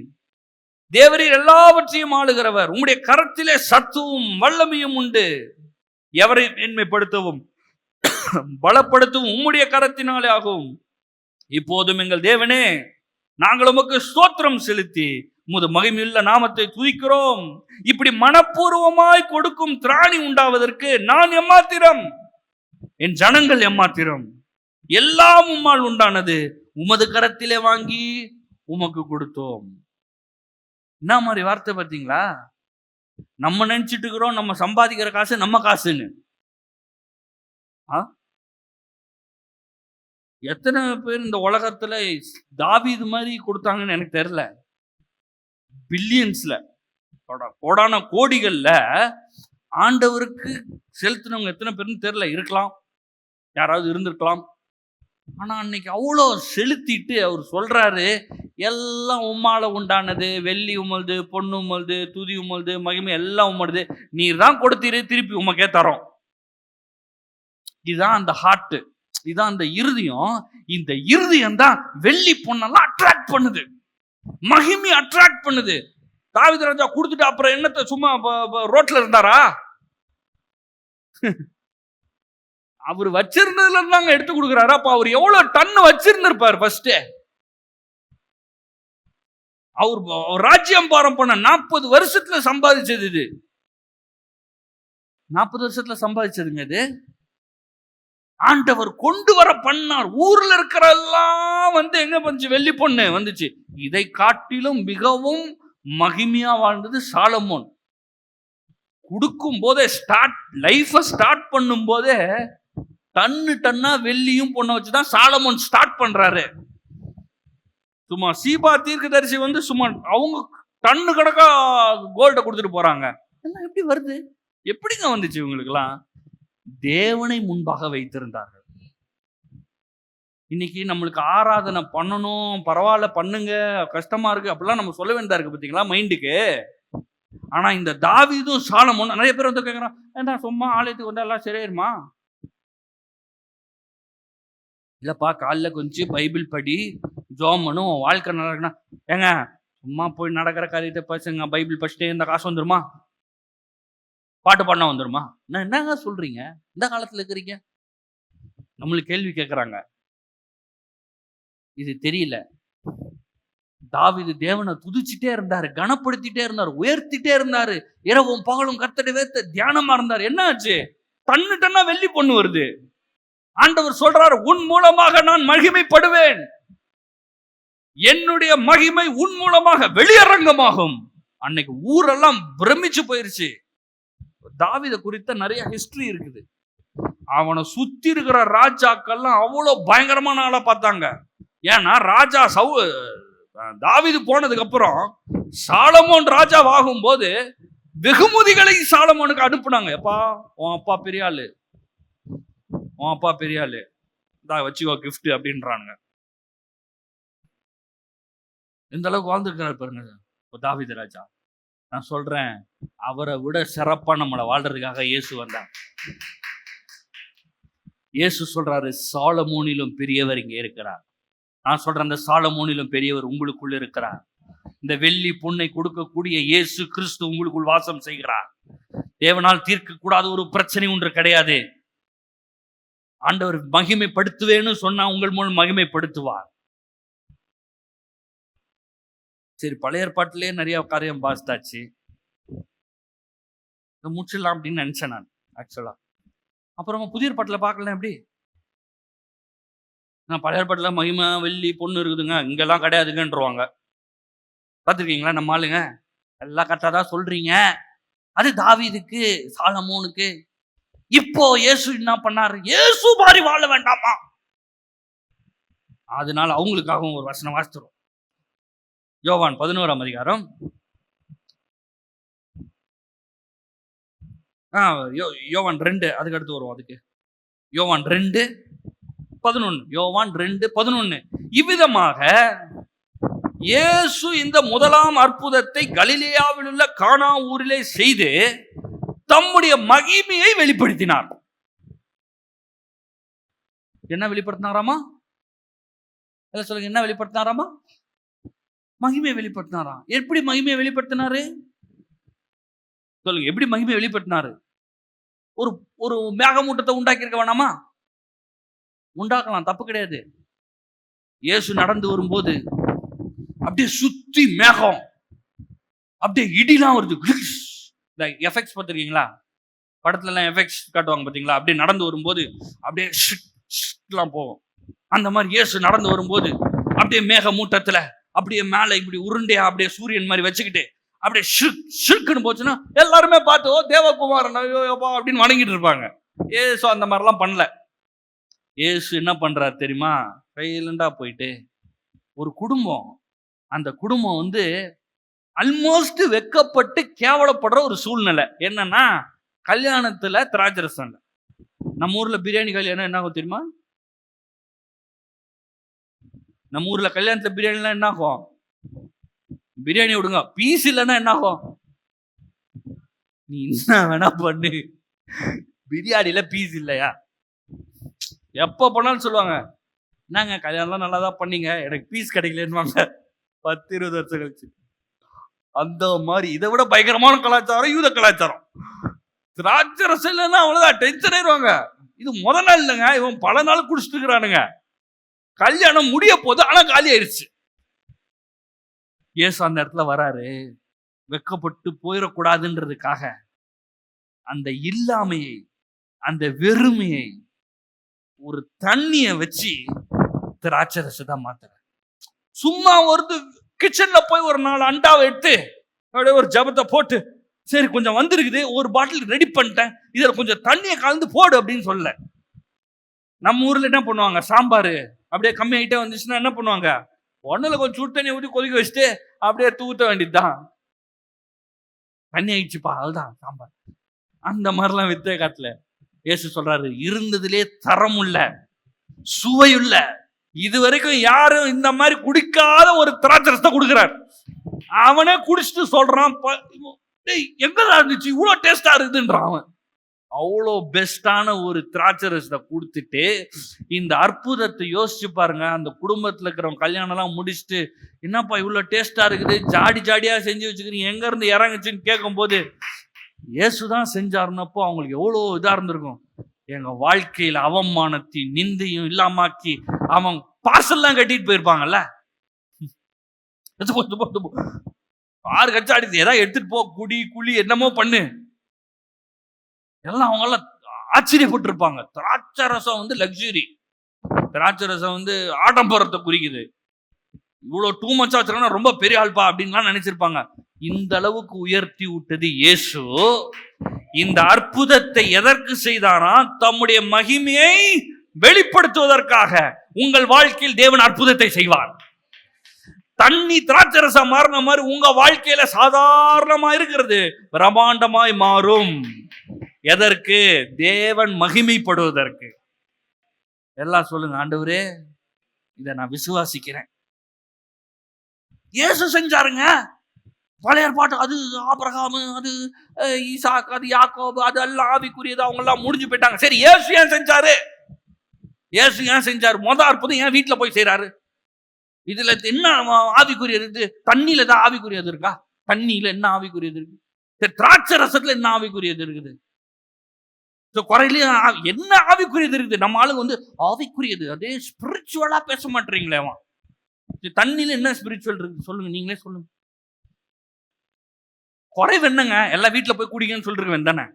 தேவரீர் எல்லாவற்றையும் ஆளுகிறவர், உம்முடைய கரத்திலே சத்துவம் வல்லமையும் உண்டு, எவரை மேன்மைப்படுத்தவும் பலப்படுத்தவும் உம்முடைய கரத்தினாலே ஆகும். இப்போதும் எங்கள் தேவனே, நாங்கள் உமக்கு ஸ்தோத்திரம் செலுத்தி உமது மகிமையுள்ள நாமத்தை துதிக்கிறோம். இப்படி மனப்பூர்வமாய் கொடுக்கும் திராணி உண்டாவதற்கு நான் எம்மாத்திரம், என் ஜனங்கள் எம்மாத்திரம், எல்லாம் உம்மால் உண்டானது, உமது கரத்திலே வாங்கி உமக்கு கொடுத்தோம். என்ன மாதிரி வார்த்தை பார்த்தீங்களா? நம்ம நினைச்சிட்டு இருக்கிறோம் நம்ம சம்பாதிக்கிற காசு நம்ம காசுன்னு. எத்தனை பேர் இந்த உலகத்துல தாவீது மாதிரி கொடுத்தாங்கன்னு எனக்கு தெரியல. பில்லியன்ஸ்ல, கோடான கோடிகள்ல ஆண்டவருக்கு செலுத்தினவங்க எத்தனை பேர்னு தெரியல. இருக்கலாம், யாராவது இருந்திருக்கலாம். ஆனா அன்னைக்கு அவ்வளோ செலுத்திட்டு அவர் சொல்றாரு, எல்லாம் உம்மால உண்டானது, வெள்ளி உமல்து, பொண்ணு உமல்து, துதி உமல்து, மகிமை எல்லாம் உமல்து, நீர் தான் கொடுத்தீரு, திருப்பி உமக்கே தரோம். இதுதான் அந்த ஹார்ட், இதுதான் அந்த இருதயம். இந்த இருதயம் தான் வெள்ளி பொண்ணெல்லாம் அட்ராக்ட் பண்ணுது, மகிமை அட்ராக்ட் பண்ணுது. தாவீது ராஜா கொடுத்துட்டு அப்புறம் என்னத்தை சும்மா ரோட்ல இருந்தாரா? அவர் வச்சிருந்ததுல இருந்தாங்க எடுத்து கொடுக்குறாரு. அப்ப அவர் எவ்வளவு டன் வச்சிருந்திருப்பார்? ஃபர்ஸ்ட் அவர் ராஜ்யம் பாரம் பண்ண 40 வருஷத்துல சம்பாதிச்சது. இது 40 வருஷத்துல சம்பாதிச்சதுங்க. இது ஆண்டவர் கொண்டு வர பண்ணார். ஊர்ல இருக்கிற எல்லாம் எங்க வந்துச்சு? வெள்ளி பொண்ணு வந்துச்சு. இதை காட்டிலும் மிகவும் மகிமையா வாழ்ந்தது சாலமோன். கொடுக்கும் போதே ஸ்டார்ட் பண்ணும் போதே டன்னா வெள்ளியும் பொண்ணை வச்சுதான் சாலமோன் ஸ்டார்ட் பண்றாரு. சும்மா சீபா தீர்க்கதரிசி சும்மா அவங்க டன்னு கணக்கா கோல்ட கொடுத்துட்டு போறாங்க. எல்லாம் எப்படி வருது? எப்படிங்க வந்துச்சு இவங்களுக்கு எல்லாம்? தேவனை முன்பாக வைத்திருந்தார்கள். இன்னைக்கு நம்மளுக்கு ஆராதனை பண்ணணும், பரவாயில்ல பண்ணுங்க, கஷ்டமா இருக்கு அப்படிலாம் நம்ம சொல்ல வேண்டியதா இருக்கு பாத்தீங்களா மைண்டுக்கு. ஆனா இந்த தாவீதும் சாலமோன், நிறைய பேர் கேட்கறான், ஏண்டா சும்மா ஆலயத்துக்கு வந்தா எல்லாம் சரியாயிருமா? இல்லப்பா, காலைல கொஞ்சம் பைபிள் படி, ஜோம் பண்ணும், வாழ்க்கை நல்லா இருக்குன்னா. ஏங்க சும்மா போய் நடக்கிற காரியத்தை பசங்க பைபிள் படிச்சுட்டே இந்த காசு வந்துருமா? பாட்டு பாடினா வந்துருமா? நான் என்னங்க சொல்றீங்க? இந்த காலத்துல இருக்கிறீங்க. நம்மளுக்கு கேள்வி கேட்கறாங்க. இது தெரியல. தாவீது தேவனை துதிச்சுட்டே இருந்தாரு, கனப்படுத்திட்டே இருந்தாரு, உயர்த்திட்டே இருந்தாரு. இரவும் பகலும் கர்த்தருடைய வேதத்தை தியானமா இருந்தாரு. என்ன ஆச்சு? டன்னா வெள்ளி பொண்ணு வருது. ஆண்டவர் சொல்றாரு, உன் மூலமாக நான் மகிமைப்படுவேன், என்னுடைய மகிமை உன் மூலமாக வெளியரங்கமாகும். அன்னைக்கு ஊரெல்லாம் பிரமிச்சு போயிருச்சு. தாவீதை குறித்த நிறைய ஹிஸ்டரி இருக்குது. அவனை சுத்தி இருக்கிற ராஜாக்கள்லாம் அவ்வளவு பயங்கரமான ஆளா பார்த்தாங்க. ஏன்னா ராஜா தாவீது போனதுக்கு அப்புறம் சாலமோன் ராஜாவாகும் போது வெகுமதிகளை சாலமோனுக்கு அனுப்புனாங்க. எப்பா, உன் அப்பா பெரிய ஆளு, உன் அப்பா பெரிய ஆளு, வச்சுக்கோ கிஃப்ட் அப்படின்றானுங்க. இந்த அளவுக்கு வாழ்ந்துருக்கிறார் பாருங்க தாவீது ராஜா. நான் சொல்றேன், அவரை விட சிறப்பா நம்மளை வாழ்றதுக்காக இயேசு வந்தார். இயேசு சொல்றாரு, சாலமோனிலும் பெரியவர் இங்கே இருக்கிறார். நான் சொல்றேன், அந்த சாலமோனிலும் பெரியவர் உங்களுக்குள்ள இருக்கிறார். இந்த வெள்ளி பொன்னை கொடுக்கக்கூடிய இயேசு கிறிஸ்து உங்களுக்குள் வாசம் செய்கிறார். தேவனால் தீர்க்க கூடாத ஒரு பிரச்சனை ஒன்று கிடையாது. ஆண்டவர் மகிமைப்படுத்துவேன்னு சொன்னா உங்கள் மூலம் மகிமைப்படுத்துவார். சரி, பழைய ஏற்பாட்டிலேயே நிறைய காரியம் பாஸ்தாச்சு, முடிச்சிடலாம் அப்படின்னு நினைச்சேன் நான் ஆக்சுவலா. அப்புறமா புதிய ஏற்பாட்டில் பார்க்கலாம். எப்படி நான் பழைய ஏற்பாட்டில் மகிமை வெள்ளி பொண்ணு இருக்குதுங்க, இங்கெல்லாம் கிடையாதுங்கன்றவாங்க. பார்த்துருக்கீங்களா? நம்ம ஆளுங்க எல்லாம் கரெக்டாக தான் சொல்றீங்க. அது தாவீதுக்கு சாலமோனுக்கு. இப்போ இயேசு என்ன பண்ணாரு? இயேசு மாதிரி வாழ வேண்டாமா? அதனால அவங்களுக்காகவும் ஒரு வசனம் வாசித்துறோம். யோவான் 11ஆம் அதிகாரம். யோவான் 2, அதுக்கு அடுத்து வரும். அதுக்கு யோவான் 2:11. யோவான் 2:11. இவ்விதமாக இயேசு இந்த முதலாம் அற்புதத்தை கலிலேயாவில் உள்ள கானா ஊரிலே செய்து தம்முடைய மகிமையை வெளிப்படுத்தினார். என்ன வெளிப்படுத்தினாராமா? சொல்லுங்க, என்ன வெளிப்படுத்தினாராமா? மகிமையை வெளிப்படுத்தினாராம். எப்படி மகிமையை வெளிப்படுத்தினாரு? சொல்லுங்க, எப்படி மகிமையை வெளிப்படுத்தினாரு? ஒரு மேகமூட்டத்தை உண்டாக்கி இருக்க வேணாமா? உண்டாக்கலாம், தப்பு கிடையாது. இயேசு நடந்து வரும்போது அப்படியே சுத்தி மேகம், அப்படியே இடிலாம் வருது. இந்த எஃபெக்ட்ஸ் பார்த்துருக்கீங்களா? படத்துல எல்லாம் எஃபெக்ட்ஸ் காட்டுவாங்க பார்த்தீங்களா? அப்படியே நடந்து வரும்போது அப்படியே ஷிட்லாம் போகும். அந்த மாதிரி இயேசு நடந்து வரும்போது அப்படியே மேக மூட்டத்துல அப்படியே மேல இப்படி உருண்டையா அப்படியே சூரியன் மாதிரி வச்சுக்கிட்டு அப்படியே ஷிர்க்குன்னு போச்சுன்னா எல்லாருமே பார்த்து, ஓ தேவகுமாரன் அப்படின்னு வணங்கிட்டு இருப்பாங்க. ஏசு அந்த மாதிரிலாம் பண்ணல. ஏசு என்ன பண்றாரு தெரியுமா? சைலண்டா போயிட்டு ஒரு குடும்பம், அந்த குடும்பம் ஆல்மோஸ்ட் வெக்கப்பட்டு கேவலப்படுற ஒரு சூழ்நிலை. என்னன்னா, கல்யாணத்துல திராட்சரசம் இல்லை. நம்ம ஊர்ல பிரியாணி கல்யாணம் என்ன ஆகும் தெரியுமா? நம்ம ஊர்ல கல்யாணத்துல பிரியாணிலாம் என்ன ஆகும்? பிரியாணி விடுங்க, பீஸ் இல்லைன்னா என்ன ஆகும்? நீ என்ன வேணா பண்ணு, பிரியாணில பீஸ் இல்லையா? எப்ப பண்ணாலும் சொல்லுவாங்க, என்னங்க கல்யாணம்லாம் நல்லா தான் பண்ணீங்க, எனக்கு பீஸ் கிடைக்கலன்னுவாங்க 10-20 வருஷம் கழிச்சு. அந்த மாதிரி இதை விட பயங்கரமான கலாச்சாரம் யூத கலாச்சாரம். திராட்சரசம் இல்லைன்னா அவ்வளவுதான், டென்ஷன் ஆயிடுவாங்க. இது முதல் நாள் இல்லைங்க, இவன் பல நாள் குடிச்சிட்டு இருக்கிறானுங்க. கல்யாணம் முடிய போது, ஆனா காலி ஆயிடுச்சு. இயேசு அந்த இடத்துல வராரு, வெக்கப்பட்டு போயிடக்கூடாதுன்றதுக்காக அந்த இல்லாமையை, அந்த வெறுமையை ஒரு தண்ணிய வச்சு திராட்சரசத்தை மாத்துற. சும்மா ஒரு கிச்சன்ல போய் ஒரு 4 அண்டாவை எடுத்து அப்படியே ஒரு ஜபத்தை போட்டு, சரி கொஞ்சம் வந்திருக்குது, ஒரு பாட்டில் ரெடி பண்ணிட்டேன், இதுல கொஞ்சம் தண்ணியை கலந்து போடு அப்படின்னு சொல்ல. நம்ம ஊர்ல என்ன பண்ணுவாங்க? சாம்பார் அப்படியே கம்மி ஆகிட்டே வந்துச்சுன்னா என்ன பண்ணுவாங்க? ஒண்ணுல கொஞ்சம் சுடு தண்ணி ஊற்றி கொதிக்க வச்சுட்டு அப்படியே தூத்த வேண்டியதுதான். தண்ணி ஆயிடுச்சுப்பா, அதுதான் சாம்பார். அந்த மாதிரிலாம் வித்தே காட்டல. இயேசு சொல்றாரு, இருந்ததுலே தரமுள்ள, சுவையுள்ள, இது வரைக்கும் யாரும் இந்த மாதிரி குடிக்காத ஒரு திராட்சரசத்தை கொடுக்கிறார். அவனே குடிச்சிட்டு சொல்றான், எங்கதான் இருந்துச்சு இவ்வளவு டேஸ்டா இருக்குதுன்றான். அவன் அவ்வளோ பெஸ்டான ஒரு திராட்சரசத்தை கொடுத்துட்டு இந்த அற்புதத்தை யோசிச்சு பாருங்க. அந்த குடும்பத்தில் இருக்கிறவங்க கல்யாணம் எல்லாம் முடிச்சுட்டு, என்னப்பா இவ்வளோ டேஸ்டா இருக்குது, ஜாடி ஜாடியா செஞ்சு வச்சுக்கிறீங்க, எங்க இருந்து இறங்குச்சுன்னு கேட்கும் போது, இயேசுதான் செஞ்சாருன்னப்போ அவங்களுக்கு எவ்வளோ இதா இருந்திருக்கும். எங்க வாழ்க்கையில அவமானத்தையும் நிந்தையும் இல்லாமாக்கி அவன் பார்சல்லாம் கட்டிட்டு போயிருப்பாங்கல்ல. ஆறு கச்சா அடிச்சு ஏதாவது எடுத்துட்டு போ, குடி குழி என்னமோ பண்ணு. எல்லாம் அவங்க எல்லாம் ஆச்சரியப்பட்டு இருப்பாங்க. திராட்சை ரசம் வந்து லக்ஸுரி, திராட்சை ரசம் வந்து ஆடம்பரத்தை குறிக்குது. இவ்வளவு டூ மச்சா வச்சிருக்கா ரொம்ப பெரிய ஆள்பா அப்படின்லாம் நினைச்சிருப்பாங்க. இந்த அளவுக்கு உயர்த்தி விட்டது இயேசு. இந்த அற்புதத்தை எதற்கு செய்தாரா? தம்முடைய மகிமையை வெளிப்படுத்துவதற்காக. உங்கள் வாழ்க்கையில் தேவன் அற்புதத்தை செய்வார். தண்ணி திராட்சரசம் மாறின மாதிரி உங்க வாழ்க்கையில சாதாரணமா இருக்கிறது பிரமாண்டமாய் மாறும். எதற்கு? தேவன் மகிமைப்படுவதற்கு. எல்லாம் சொல்லுங்க, ஆண்டவரே இதை நான் விசுவாசிக்கிறேன். இயேசு செஞ்சாருங்க. பழைய ஏற்பாட்டு அது ஆபிரகாம், அது ஈசாக், அது யாக்கோபு, அது எல்லாம் ஆவிக்குரியது, அவங்க எல்லாம் முடிஞ்சு போயிட்டாங்க. சரி, இயேசு ஏன் செஞ்சாரு? இயேசு ஏன் செஞ்சாரு? மொத அற்புதம் ஏன் வீட்டுல போய் செய்யறாரு? இதுல என்ன ஆவிக்குரியது? தண்ணியில தான் ஆவிக்குரியது இருக்கா? தண்ணியில என்ன ஆவிக்குரியது இருக்கு? திராட்சை ரசத்துல என்ன ஆவிக்குரியது இருக்குது? குறையில என்ன ஆவிக்குரியது இருக்குது? நம்ம ஆளுங்க வந்து ஆவிக்குரியது அதே ஸ்பிரிச்சுவலா பேச மாட்டீங்களே. தண்ணியில என்ன ஸ்பிரிச்சுவல் இருக்கு சொல்லுங்க, நீங்களே சொல்லுங்க. குறைவு என்னங்க? எல்லாம் வீட்டுல போய் குடிங்கன்னு சொல்லிருக்கேன் தானே.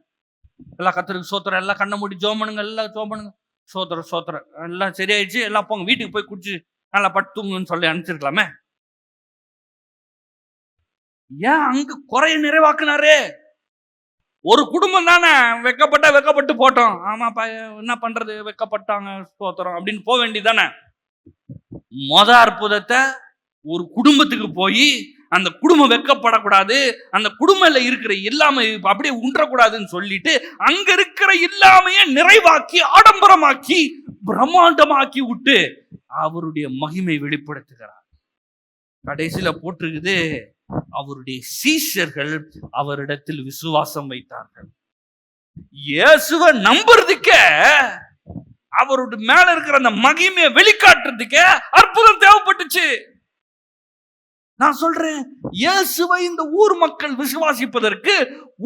எல்லாம் கத்தருக்கு சோத்திரம், எல்லாம் கண்ணை மூடி ஜோம் பண்ணுங்க, எல்லாம் ஜோம் பண்ணுங்க, சோத்திரம் சோத்திரம், எல்லாம் சரியாயிடுச்சு, எல்லாம் போங்க வீட்டுக்கு போய் குடிச்சு நல்லா பட்டுங்கன்னு சொல்லி அனுப்பிச்சிருக்கலாமே. ஏன் அங்க குறைய நிறைவாக்குனாரு? ஒரு குடும்பம் தானே, வெக்கப்பட்டு போட்டோம். ஆமாப்பா என்ன பண்றது, வெக்கப்பட்டாங்க சோத்திரம் அப்படின்னு போக வேண்டியதானே. மொத அற்புதத்தை ஒரு குடும்பத்துக்கு போய் அந்த குடும்பம் வெக்கப்படக்கூடாது, அந்த குடும்பம்ல இருக்கிற எல்லாமே அப்படியே உண்டக்கூடாதுன்னு சொல்லிட்டு அங்க இருக்கிற எல்லாமையே நிறைவாக்கி ஆடம்பரமாக்கி பிரம்மாண்டமாக்கி விட்டு அவருடைய மகிமை வெளிப்படுத்துகிறார். கடைசியில போட்டிருக்குது, அவருடைய சீஷர்கள் அவரிடத்தில் விசுவாசம் வைத்தார்கள். இயேசுவை நம்புறதுக்கே, அவருடைய மேல இருக்கிற அந்த மகிமையை வெளிக்காட்டுறதுக்கே அற்புதம் தேவைப்பட்டுச்சு. நான் சொல்றேன், இயேசுவை இந்த ஊர் மக்கள் விசுவாசிப்பதற்கு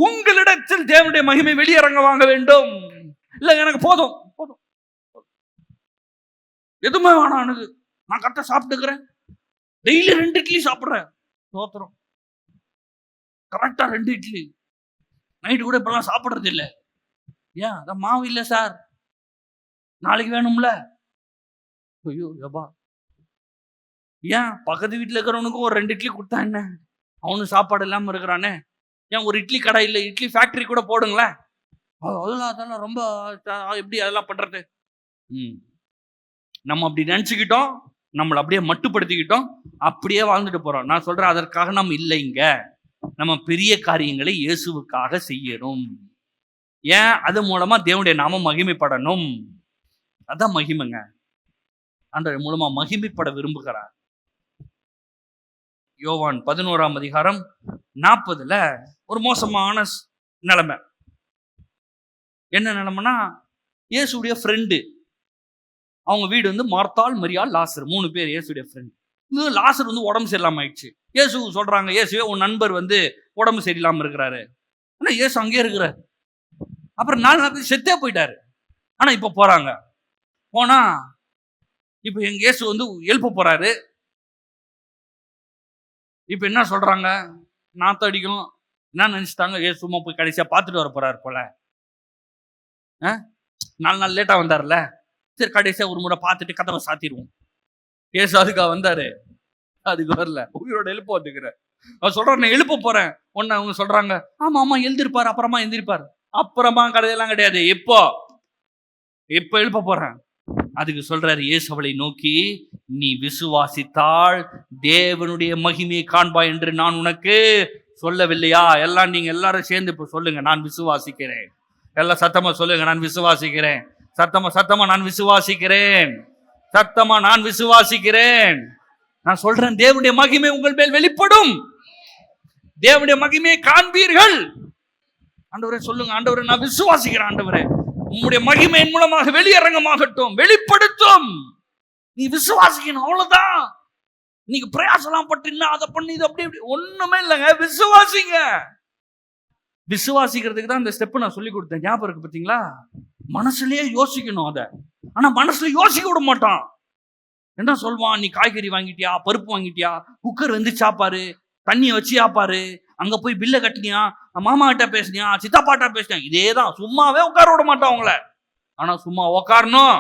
உங்களிடத்தில் தேவனுடைய மகிமை வெளியரங்க வாங்க வேண்டும். இல்ல எனக்கு போதும் போதும் எதுவுமே வேணாம், எனக்கு நான் கரெக்டா சாப்பிட்டுக்கிறேன், டெய்லி 2 இட்லி சாப்பிடுறேன், சோத்திரம் கரெக்டா 2 இட்லி, நைட்டு கூட இப்பெல்லாம் சாப்பிடுறது இல்லை. ஏன்? அதான் மாவு இல்லை சார், நாளைக்கு வேணும்ல. ஐயோ யப்பா, ஏன் பக்கத்து வீட்டில் இருக்கிறவனுக்கும் ஒரு 2 இட்லி கொடுத்தா என்ன, அவனு சாப்பாடு இல்லாமல் இருக்கிறானே. ஏன் ஒரு இட்லி கடை இல்லை, இட்லி ஃபேக்டரி கூட போடுங்களேன். அதெல்லாம் ரொம்ப எப்படி அதெல்லாம் பண்றது? நம்ம அப்படி நினச்சிக்கிட்டோம், நம்மளை அப்படியே மட்டுப்படுத்திக்கிட்டோம், அப்படியே வாழ்ந்துட்டு போறோம். நான் சொல்றேன், அதற்காக நம்ம இல்லைங்க. நம்ம பெரிய காரியங்களை இயேசுவுக்காக செய்யணும். ஏன்? அது மூலமா தேவனுடைய நாமம் மகிமைப்படணும். அதான் மகிமைங்க. ஆண்டவர் மூலமா மகிமைப்பட விரும்புகிறார். யோவான் 11ஆம் அதிகாரம் 40ல ஒரு மோசமான நிலைமை. என்ன நிலைமைனா, இயேசுடைய ஃப்ரெண்டு, அவங்க வீடு வந்து மார்த்தாள், மரியாள், லாசர், 3 பேர் இயேசுடைய ஃப்ரெண்ட். லாசர் வந்து உடம்பு சரியில்லாம ஆயிடுச்சு. இயேசு சொல்றாங்க, இயேசுவே உன் நண்பர் வந்து உடம்பு சரியில்லாம இருக்கிறாரு. ஆனா இயேசு அங்கே இருக்கிறார். அப்புறம் 4 நாள் செத்தே போயிட்டாரு. ஆனா இப்ப போறாங்க, போனா இப்ப எங்க இயேசு வந்து எழுப்ப போறாரு. இப்ப என்ன சொல்றாங்க, நாத்தம் அடிக்கும், என்ன நினைச்சிட்டாங்க, இயேசு சும்மா போய் கடைசியா பார்த்துட்டு வர போறாரு போல. 4 நாள் லேட்டா வந்தார்ல, சரி கடைசியா ஒரு முறை பார்த்துட்டு கதவை சாத்திடுவோம். இயேசு அதுக்காக வந்தாரு, அதுக்கு வரல, உயிரோட எழுப்ப வந்துக்கிற. அவர் சொல்றாரு, நான் எழுப்ப போறேன். ஒன்னு அவங்க சொல்றாங்க, ஆமா ஆமா எழுந்திருப்பாரு, அப்புறமா எந்திரிப்பாரு. அப்புறமா கதையெல்லாம் கிடையாது, இப்போ எழுப்ப போறேன். அதுக்கு சொல்றாரு இயேசு அவளை நோக்கி, நீ விசுவாசித்தால் தேவனுடைய மகிமையை காண்பாய் என்று நான் உனக்கு சொல்லவில்லையா? எல்லாம் நீங்க எல்லாரும் சேர்ந்து இப்ப சொல்லுங்க, நான் விசுவாசிக்கிறேன். எல்லாம் சத்தமா சொல்லுங்க, நான் விசுவாசிக்கிறேன். சத்தமா நான் விசுவாசிக்கிறேன். சத்தமா நான் விசுவாசிக்கிறேன். நான் சொல்றேன், தேவனுடைய மகிமை உங்கள் மேல் வெளிப்படும். தேவனுடைய மகிமையை காண்பீர்கள். ஆண்டவரே சொல்லுங்க, ஆண்டவரே நான் விசுவாசிக்கிறேன், ஆண்டவரே உம்முடைய மகிமையின் மூலமாக வெளியரங்கமாகட்டும், வெளிப்படுத்தும். நீ விசுவாசிக்கணும், அவ்வளவுதான். நீங்க பிரயாசம் பட்டு அதை பண்ணி இது அப்படி ஒண்ணுமே இல்லைங்க. விசுவாசிங்க. விசுவாசிக்கிறதுக்கு தான் இந்த ஸ்டெப் நான் சொல்லி கொடுத்தேன், ஞாபகம் இருக்கு பார்த்தீங்களா? மனசுலயே யோசிக்கணும் அதை. ஆனா மனசுல யோசிக்க விட மாட்டான். என்ன சொல்வான், நீ காய்கறி வாங்கிட்டியா, பருப்பு வாங்கிட்டியா, குக்கர் வந்து சாப்பாரு, தண்ணியை வச்சு சாப்பாரு, அங்க போய் பில்ல கட்டினியா, மாமா கிட்ட பேசினியா, சித்தப்பாட்டா பேசினியா, இதேதான். சும்மாவே உட்கார விட மாட்டான் அவங்கள. ஆனா சும்மா உட்காரணும்.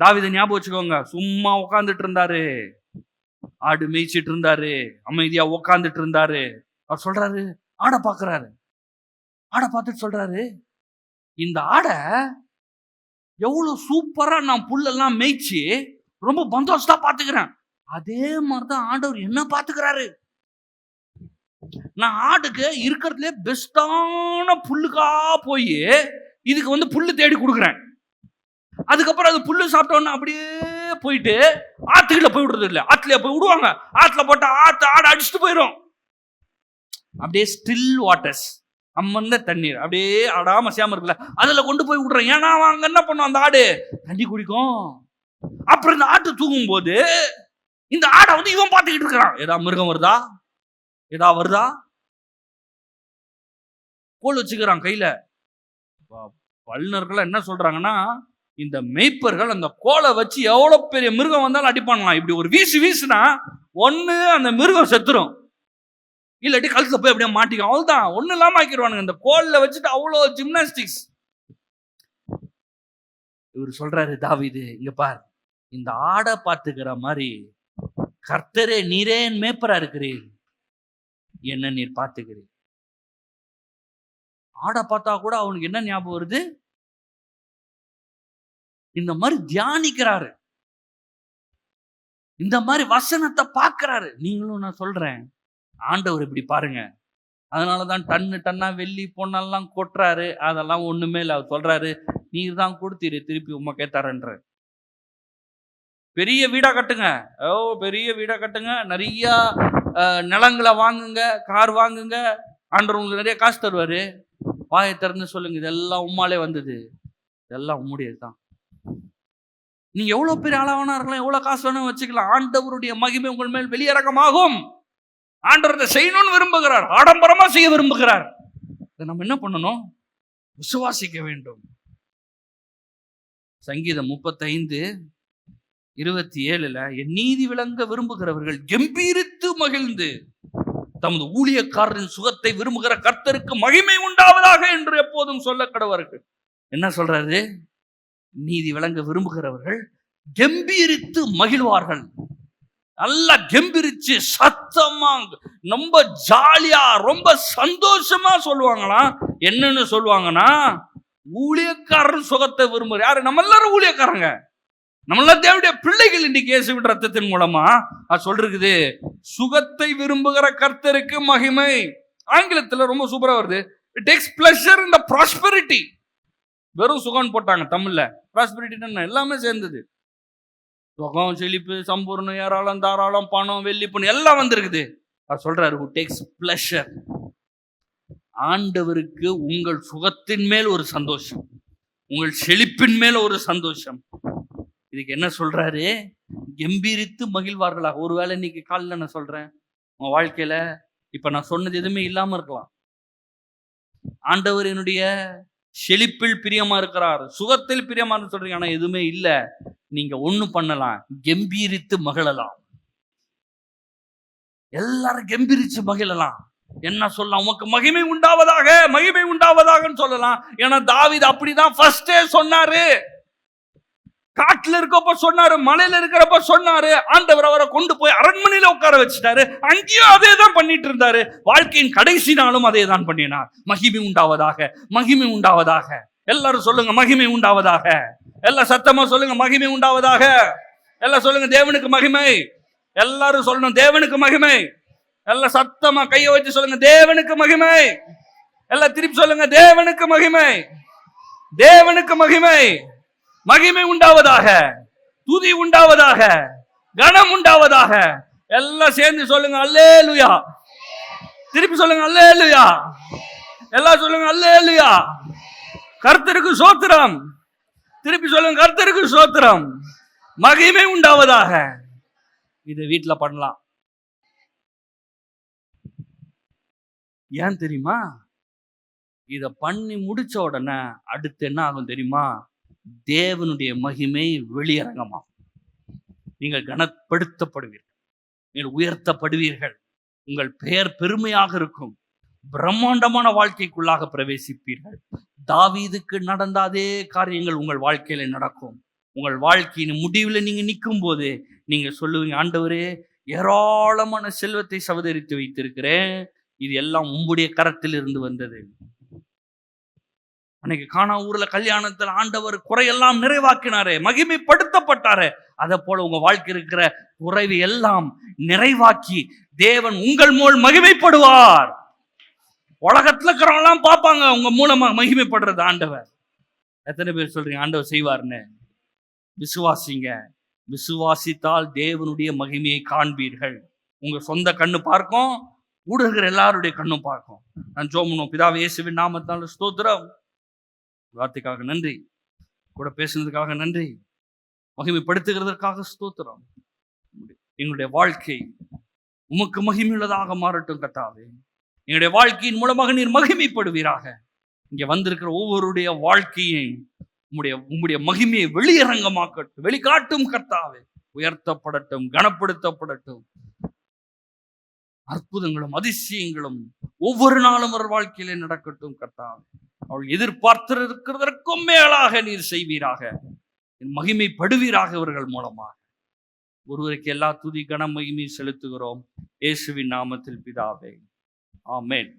தாவீதை ஞாபகம் வச்சுக்கோங்க, சும்மா உட்கார்ந்துட்டு இருந்தாரு, ஆடு மேய்ச்சிட்டு இருந்தாரு, அமைதியா உட்கார்ந்துட்டு இருந்தாரு. அவர் சொல்றாரு, ஆடை பாக்குறாரு, ஆடை பார்த்துட்டு சொல்றாரு, இந்த ஆடை எவ்வளவு சூப்பரா நான் புல்லெல்லாம் மேய்ச்சி ரொம்ப பந்தோஸ்தா பாத்துக்கிறேன், அதே மாதிரிதான் ஆண்டவர் என்ன பாத்துக்கிறாரு. நான் ஆடுக்கு இருக்கிறதுல பெஸ்டான புல்லுக்கா போய் இதுக்கு வந்து புல்லு தேடி கொடுக்குறேன். அதுக்கப்புறம் அது புல்லு சாப்பிட்டோன்னு அப்படியே போயிட்டு ஆத்துக்குள்ள போய் விடுறது இல்லை, ஆத்துல போய் விடுவாங்க, ஆத்துல போட்டா ஆடு அடிச்சுட்டு போயிடும். அப்படியே ஸ்டில் வாட்டர்ஸ், அம்மந்த தண்ணீர், அப்படியே ஆடாம சேம இருக்குல்ல, அதுல கொண்டு போய் விடுறேன். ஏன்னா அங்க என்ன பண்ணும், அந்த ஆடு தண்ணி குடிக்கும். அப்புறம் இந்த ஆட்டு தூங்கும் போது இந்த ஆடை வந்து இவன் பார்த்துக்கிட்டு இருக்கிறான். ஏதாவது மிருகம் வருதா, ஏதாவது வருதா, கோல் வச்சுக்கிறான் கையில. வல்லுநர்கள் என்ன சொல்றாங்கன்னா, இந்த மேய்ப்பர்கள் அந்த கோலை வச்சு எவ்வளவு பெரிய மிருகம் வந்தாலும் அடிப்பாங்களாம். இப்படி ஒரு வீசுனா ஒண்ணு அந்த மிருகம் செத்துரும், இல்லாட்டி கழுத்துல போய் அப்படியே மாட்டிக்கும். அவ்வளவுதான், ஒண்ணு இல்லாம ஆக்கிடுவானுங்க. இந்த கோல்ல வச்சுட்டு அவ்வளோ ஜிம்னாஸ்டிக்ஸ். இவர் சொல்றாரு, தாவீது இங்க பார், இந்த ஆடை பார்த்துக்கிற மாதிரி கர்த்தரே நீரே மேய்ப்பரா இருக்கிறீர், என்ன நீர் பார்த்துக்கிறீர். ஆடை பார்த்தா கூட அவனுக்கு என்ன ஞாபகம் வருது, இந்த மாதிரி தியானிக்கிறாரு, இந்த மாதிரி வசனத்தை பார்க்கிறாரு. நீங்களும் நான் சொல்றேன், ஆண்டவர் இப்படி பாருங்க. அதனாலதான் டன்னா வெள்ளி பொண்ணெல்லாம் கொட்டுறாரு, அதெல்லாம் ஒண்ணுமே இல்லை. அவர் சொல்றாரு, நீர் தான் கொடுத்தீரு, திருப்பி உமக்கே தரேன்ற. பெரிய வீடா கட்டுங்க, பெரிய வீடா கட்டுங்க, நிறைய நிலங்களை வாங்குங்க, கார் வாங்குங்க, ஆண்டவர் உங்களுக்கு நிறைய காசு தருவாரு. வாயை திறந்து சொல்லுங்க, இதெல்லாம் உம்மாலே வந்தது, இதெல்லாம் உம்முடையது தான். நீங்க எவ்வளவு பெரிய ஆளாவனா இருக்கலாம், எவ்வளவு காசு வேணும் வச்சுக்கலாம், ஆண்டவருடைய மகிமை உங்கள் மேல் வெளியிறக்கமாகும். ஆண்டவர் செய்யணும்னு விரும்புகிறார், ஆடம்பரமா செய்ய விரும்புகிறார். இதை நம்ம என்ன பண்ணணும், விசுவாசிக்க வேண்டும். சங்கீதம் 35:27 என் நீதி விளங்க விரும்புகிறவர்கள் கம்பீரித்து மகிழ்ந்து தமது ஊழியக்காரரின் சுகத்தை விரும்புகிற கர்த்தருக்கு மகிமை உண்டாவதாக என்று எப்போதும் சொல்ல கடவர்கள். என்ன சொல்றாரு, நீதி விளங்க விரும்புகிறவர்கள் கம்பீரித்து மகிழ்வார்கள். நல்லா கம்பீரிச்சு சத்தமா ரொம்ப ஜாலியா ரொம்ப சந்தோஷமா சொல்லுவாங்களாம். என்னன்னு சொல்லுவாங்கன்னா, ஊழியக்காரர் சுகத்தை விரும்புற யாரு, நம்ம எல்லாரும் ஊழியக்காரங்க, நம்மள தேவனுடைய பிள்ளைகள். இன்னைக்கு இயேசுவின் ரத்தத்தின் மூலமா அது சொல்றது, சுகத்தை விரும்புகிற கர்த்தருக்கு மகிமை. ஆங்கிலத்துல ரொம்ப சூப்பரா வருது, it takes pleasure in the prosperity. வெறும் சுகம் போட்டாங்க தமிழ்ல, ப்ராஸ்பெரிட்டி எல்லாமே சேர்ந்தது. சுகம், செழிப்பு, சம்பூர்ணம், ஏராளம், தாராளம், பணம், வெள்ளி, பொண்ணு எல்லாம் வந்திருக்குது. அவர் சொல்றாரு, who takes pleasure. ஆண்டவருக்கு உங்கள் சுகத்தின் மேல் ஒரு சந்தோஷம், உங்கள் செழிப்பின் மேல் ஒரு சந்தோஷம். இதுக்கு என்ன சொல்றாரு, கம்பீரித்து மகிழ்வார்களாக. ஒருவேளை இன்னைக்கு காலையில் நான் சொல்றேன், உங்க வாழ்க்கையில இப்ப நான் சொன்னது எதுவுமே இல்லாம இருக்கலாம். ஆண்டவர் என்னுடைய செழிப்பில் பிரியமா இருக்கிறார், சுகத்தில் பிரியமா சொல்றீங்க, ஆனா எதுவுமே இல்ல. நீங்க ஒண்ணு பண்ணலாம், கம்பீரித்து மகிழலாம். எல்லாரும் கம்பீரிச்சு மகிழலாம். என்ன சொல்லலாம், உமக்கு மகிமை உண்டாவதாக, மகிமை உண்டாவதாக சொல்லலாம். ஏன்னா தாவீது அப்படிதான் ஃபர்ஸ்டே சொன்னாரு. காட்டுல இருக்கப்ப சொன்னாரு, மலையில இருக்கிறப்ப சொன்னாரு. ஆண்டவர் அவரை கொண்டு போய் அரண்மனையில உட்கார வச்சுட்டாரு, அங்கேயும் அதே தான் பண்ணிட்டு இருந்தாரு. வாழ்க்கையின் கடைசி நாளும் அதே தான் பண்ணினார். மகிமை உண்டாவதாக, மகிமை உண்டாவதாக. எல்லாரும் சொல்லுங்க, மகிமை உண்டாவதாக. எல்லாம் சத்தமா சொல்லுங்க, மகிமை உண்டாவதாக. எல்லாம் சொல்லுங்க, தேவனுக்கு மகிமை. எல்லாரும் சொல்லணும், தேவனுக்கு மகிமை. எல்லாம் சத்தமா கையை வச்சு சொல்லுங்க, தேவனுக்கு மகிமை. எல்லாம் திருப்பி சொல்லுங்க, தேவனுக்கு மகிமை, தேவனுக்கு மகிமை. மகிமை உண்டாவதாக, துதி உண்டாவதாக, கனம் உண்டாவதாக. எல்லாம் சேர்ந்து சொல்லுங்க, அல்லேலூயா. திருப்பி சொல்லுங்க, அல்லேலூயா. எல்லாம் சொல்லுங்க, அல்லேலூயா. கர்த்தருக்கு ஸ்தோத்திரம். திருப்பி சொல்லுங்க, கர்த்தருக்கு ஸ்தோத்திரம். மகிமை உண்டாவதாக. இதை வீட்டுல பண்ணலாம். ஏன் தெரியுமா, இத பண்ணி முடிச்ச உடனே அடுத்து என்ன ஆகும் தெரியுமா, தேவனுடைய மகிமை வெளியரங்கமாகும். நீங்கள் கனப்படுத்தப்படுவீர்கள், நீங்கள் உயர்த்தப்படுவீர்கள். உங்கள் பெயர் பெருமையாக இருக்கும். பிரம்மாண்டமான வாழ்க்கைக்குள்ளாக பிரவேசிப்பீர்கள். தாவீதுக்கு நடந்த அதே காரியங்கள் உங்கள் வாழ்க்கையில நடக்கும். உங்கள் வாழ்க்கையின் முடிவில் நீங்க நிற்கும் போது நீங்க சொல்லுவீங்க, ஆண்டவரே, ஏராளமான செல்வத்தை சவதரித்து வைத்திருக்கிறேன், இது எல்லாம் உம்முடைய கரத்தில் இருந்து வந்தது. அன்னைக்கு கானா ஊர்ல கல்யாணத்துல ஆண்டவர் குறையெல்லாம் நிறைவாக்கினாரே, மகிமைப்படுத்தப்பட்டாரே. அதை போல உங்க வாழ்க்கை இருக்கிற குறைவை எல்லாம் நிறைவாக்கி தேவன் உங்கள் மூலம் மகிமைப்படுவார். உலகத்துல இருக்கிறவங்க எல்லாம் பார்ப்பாங்க உங்க மூலமா மகிமைப்படுறது ஆண்டவர். எத்தனை பேர் சொல்றீங்க ஆண்டவர் செய்வார்னு? விசுவாசிங்க. விசுவாசித்தால் தேவனுடைய மகிமையை காண்பீர்கள். உங்க சொந்த கண்ணு பார்க்கும், ஊடுகிற எல்லாருடைய கண்ணும் பார்க்கும். நான் ஜோமனும் பிதாவே இயேசுவின் நாமத்தால் ஸ்தோத்திரம். வார்த்தைக்காக நன்றி, கூட பேசுனதுக்காக நன்றி, மகிமைப்படுத்துகிறதற்காக ஸ்தோத்திரம். எங்களுடைய வாழ்க்கை உமக்கு மகிமையுள்ளதாக மாறட்டும் கர்த்தாவே. எங்களுடைய வாழ்க்கையின் மூலமாக நீர் மகிமைப்படுவீராக. இங்க வந்திருக்கிற ஒவ்வொருடைய வாழ்க்கையை உம்முடைய மகிமையை வெளியரங்கமாக்கட்டும், வெளிக்காட்டும் கர்த்தாவே. உயர்த்தப்படட்டும், கனப்படுத்தப்படட்டும். அற்புதங்களும் அதிசயங்களும் ஒவ்வொரு நாளும் ஒரு வாழ்க்கையிலே நடக்கட்டும் கர்த்தாவே. அவள் எதிர்பார்த்திருக்கிறதற்கும் மேலாக நீர் செய்வீராக, மகிமைப்படுவீராக. இவர்கள் மூலமாக ஒருவருக்கு எல்லா துதி கன மகிமையும் செலுத்துகிறோம் இயேசுவின் நாமத்தில் பிதாவே, ஆமென்.